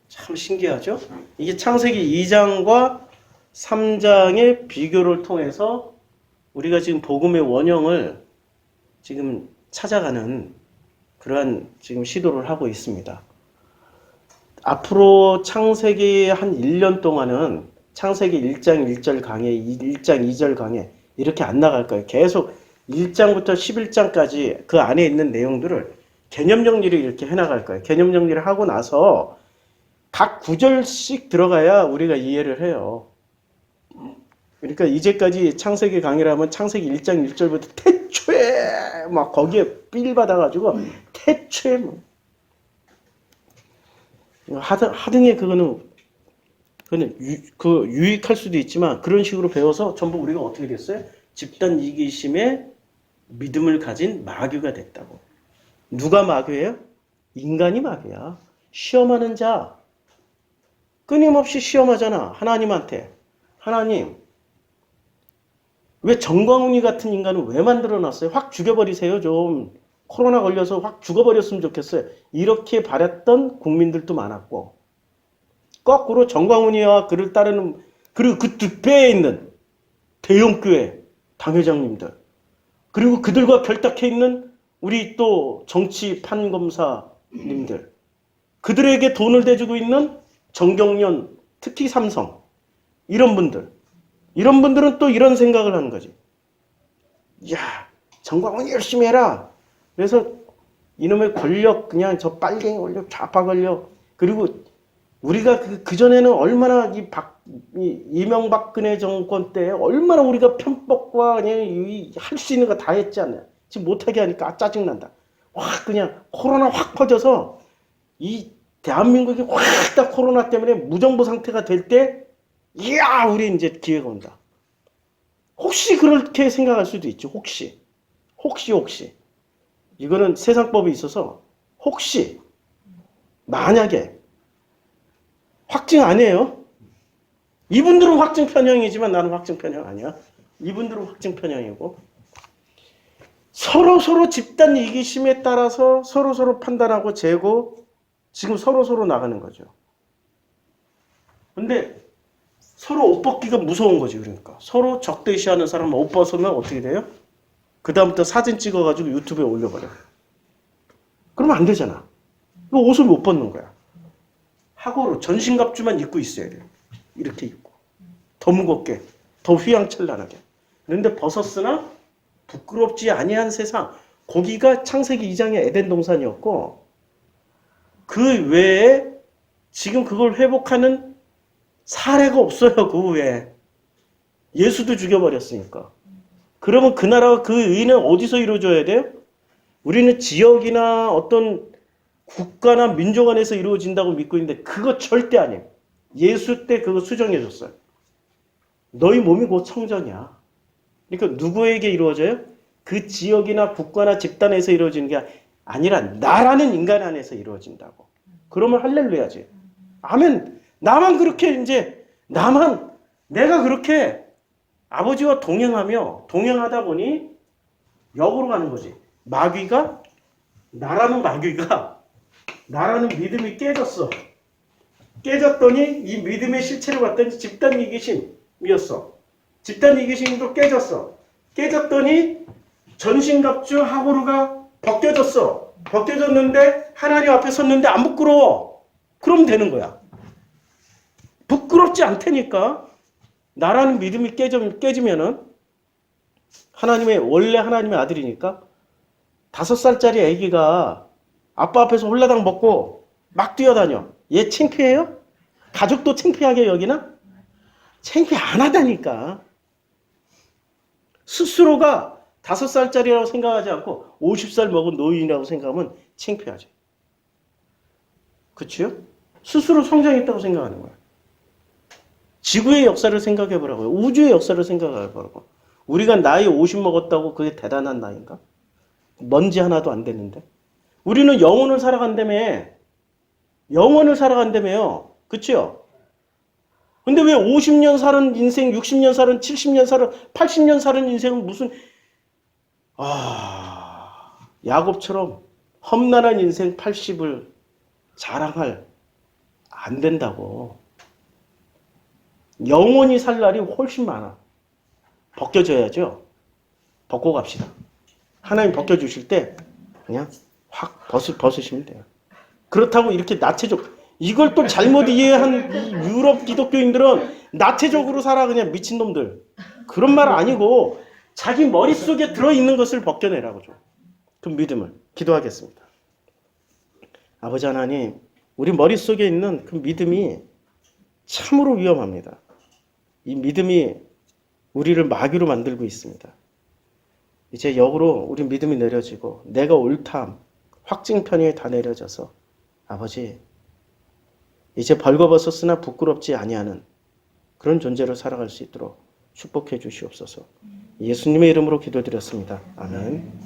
참 신기하죠? 이게 창세기 2장과 3장의 비교를 통해서 우리가 지금 복음의 원형을 지금 찾아가는 그러한 지금 시도를 하고 있습니다. 앞으로 창세기 한 1년 동안은 창세기 1장 1절 강해, 1장 2절 강해 이렇게 안 나갈 거예요. 계속 1장부터 11장까지 그 안에 있는 내용들을 개념 정리를 이렇게 해나갈 거예요. 개념 정리를 하고 나서 각 구절씩 들어가야 우리가 이해를 해요. 그러니까 이제까지 창세기 강의라면 창세기 1장 1절부터 태초에 막 거기에 삘 받아가지고 태초에 뭐 하등에 그거는 유익할 수도 있지만 그런 식으로 배워서 전부 우리가 어떻게 됐어요? 집단 이기심에 믿음을 가진 마귀가 됐다고. 누가 마귀예요? 인간이 마귀야. 시험하는 자. 끊임없이 시험하잖아. 하나님한테. 하나님, 왜 정광훈이 같은 인간을 왜 만들어놨어요? 확 죽여버리세요. 좀 코로나 걸려서 확 죽어버렸으면 좋겠어요. 이렇게 바랬던 국민들도 많았고 거꾸로 정광훈이와 그를 따르는 그리고 그 뒷배에 있는 대형교회 당회장님들 그리고 그들과 결탁해 있는 우리 또 정치 판검사님들 그들에게 돈을 대주고 있는 정경련 특히 삼성 이런 분들은 또 이런 생각을 하는 거지. 야, 정광훈이 열심히 해라. 그래서 이놈의 권력 그냥 저 빨갱이 권력 좌파 권력 그리고 우리가 그전에는 얼마나 이명박근혜 정권 때 얼마나 우리가 편법과 그냥 할 수 있는 거 다 했지 않나요? 지금 못하게 하니까 짜증난다. 확 그냥 코로나 확 퍼져서 이 대한민국이 확 다 코로나 때문에 무정부 상태가 될 때 이야 우리 이제 기회가 온다. 혹시 그렇게 생각할 수도 있죠. 혹시. 이거는 세상법이 있어서 혹시 만약에 확증 안 해요. 이분들은 확증 편향이지만 나는 확증 편향 아니야. 이분들은 확증 편향이고 서로 집단 이기심에 따라서 서로 판단하고 재고 지금 서로 나가는 거죠. 근데 서로 옷 벗기가 무서운 거지. 그러니까 서로 적대시하는 사람 옷 벗으면 어떻게 돼요? 그 다음부터 사진 찍어가지고 유튜브에 올려버려. 그러면 안 되잖아. 그 옷을 못 벗는 거야. 하고로 전신갑주만 입고 있어야 돼요. 이렇게 입고 더 무겁게, 더 휘황찬란하게. 그런데 벗었으나 부끄럽지 아니한 세상. 거기가 창세기 2장의 에덴 동산이었고 그 외에 지금 그걸 회복하는 사례가 없어요. 그 후에 예수도 죽여버렸으니까. 그러면 그 나라와 그 의는 어디서 이루어져야 돼요? 우리는 지역이나 어떤 국가나 민족 안에서 이루어진다고 믿고 있는데 그거 절대 아니에요. 예수 때 그거 수정해줬어요. 너희 몸이 곧 성전이야. 그러니까 누구에게 이루어져요? 그 지역이나 국가나 집단에서 이루어지는 게 아니라 나라는 인간 안에서 이루어진다고. 그러면 할렐루야지. 아멘. 나만 그렇게 이제 내가 그렇게 아버지와 동행하다 보니 역으로 가는 거지. 나라는 믿음이 깨졌어. 깨졌더니 이 믿음의 실체를 봤더니 집단 이기심이었어. 집단 이기심도 깨졌어. 깨졌더니 전신갑주 하고루가 벗겨졌어. 벗겨졌는데 하나님 앞에 섰는데 안 부끄러워. 그럼 되는 거야. 부끄럽지 않다니까. 나라는 믿음이 깨지면은 원래 하나님의 아들이니까 5살짜리 아기가 아빠 앞에서 홀라당 먹고 막 뛰어다녀. 얘 창피해요? 가족도 창피하게 여기나? 창피 안 하다니까. 스스로가 5살짜리라고 생각하지 않고 50살 먹은 노인이라고 생각하면 창피하죠. 그치요? 스스로 성장했다고 생각하는 거야. 지구의 역사를 생각해 보라고요. 우주의 역사를 생각해 보라고. 우리가 나이 50 먹었다고 그게 대단한 나이인가? 먼지 하나도 안 되는데. 우리는 영혼을 살아간다며. 영혼을 살아간다며요. 그치요? 근데 왜 50년 사는 인생, 60년 사는, 70년 사는, 80년 사는 인생은 무슨 야곱처럼 험난한 인생 80을 자랑할 안 된다고. 영원히 살 날이 훨씬 많아. 벗겨져야죠. 벗고 갑시다. 하나님 벗겨주실 때 그냥 확 벗으시면 돼요. 그렇다고 이렇게 나체적, 이걸 또 잘못 이해한 이 유럽 기독교인들은 나체적으로 살아 그냥 미친놈들. 그런 말 아니고 자기 머릿속에 들어있는 것을 벗겨내라고 줘. 그 믿음을. 기도하겠습니다. 아버지 하나님, 우리 머릿속에 있는 그 믿음이 참으로 위험합니다. 이 믿음이 우리를 마귀로 만들고 있습니다. 이제 역으로 우리 믿음이 내려지고 내가 옳담, 확증편이 다 내려져서 아버지, 이제 벌거벗었으나 부끄럽지 아니하는 그런 존재로 살아갈 수 있도록 축복해 주시옵소서. 예수님의 이름으로 기도드렸습니다. 아멘.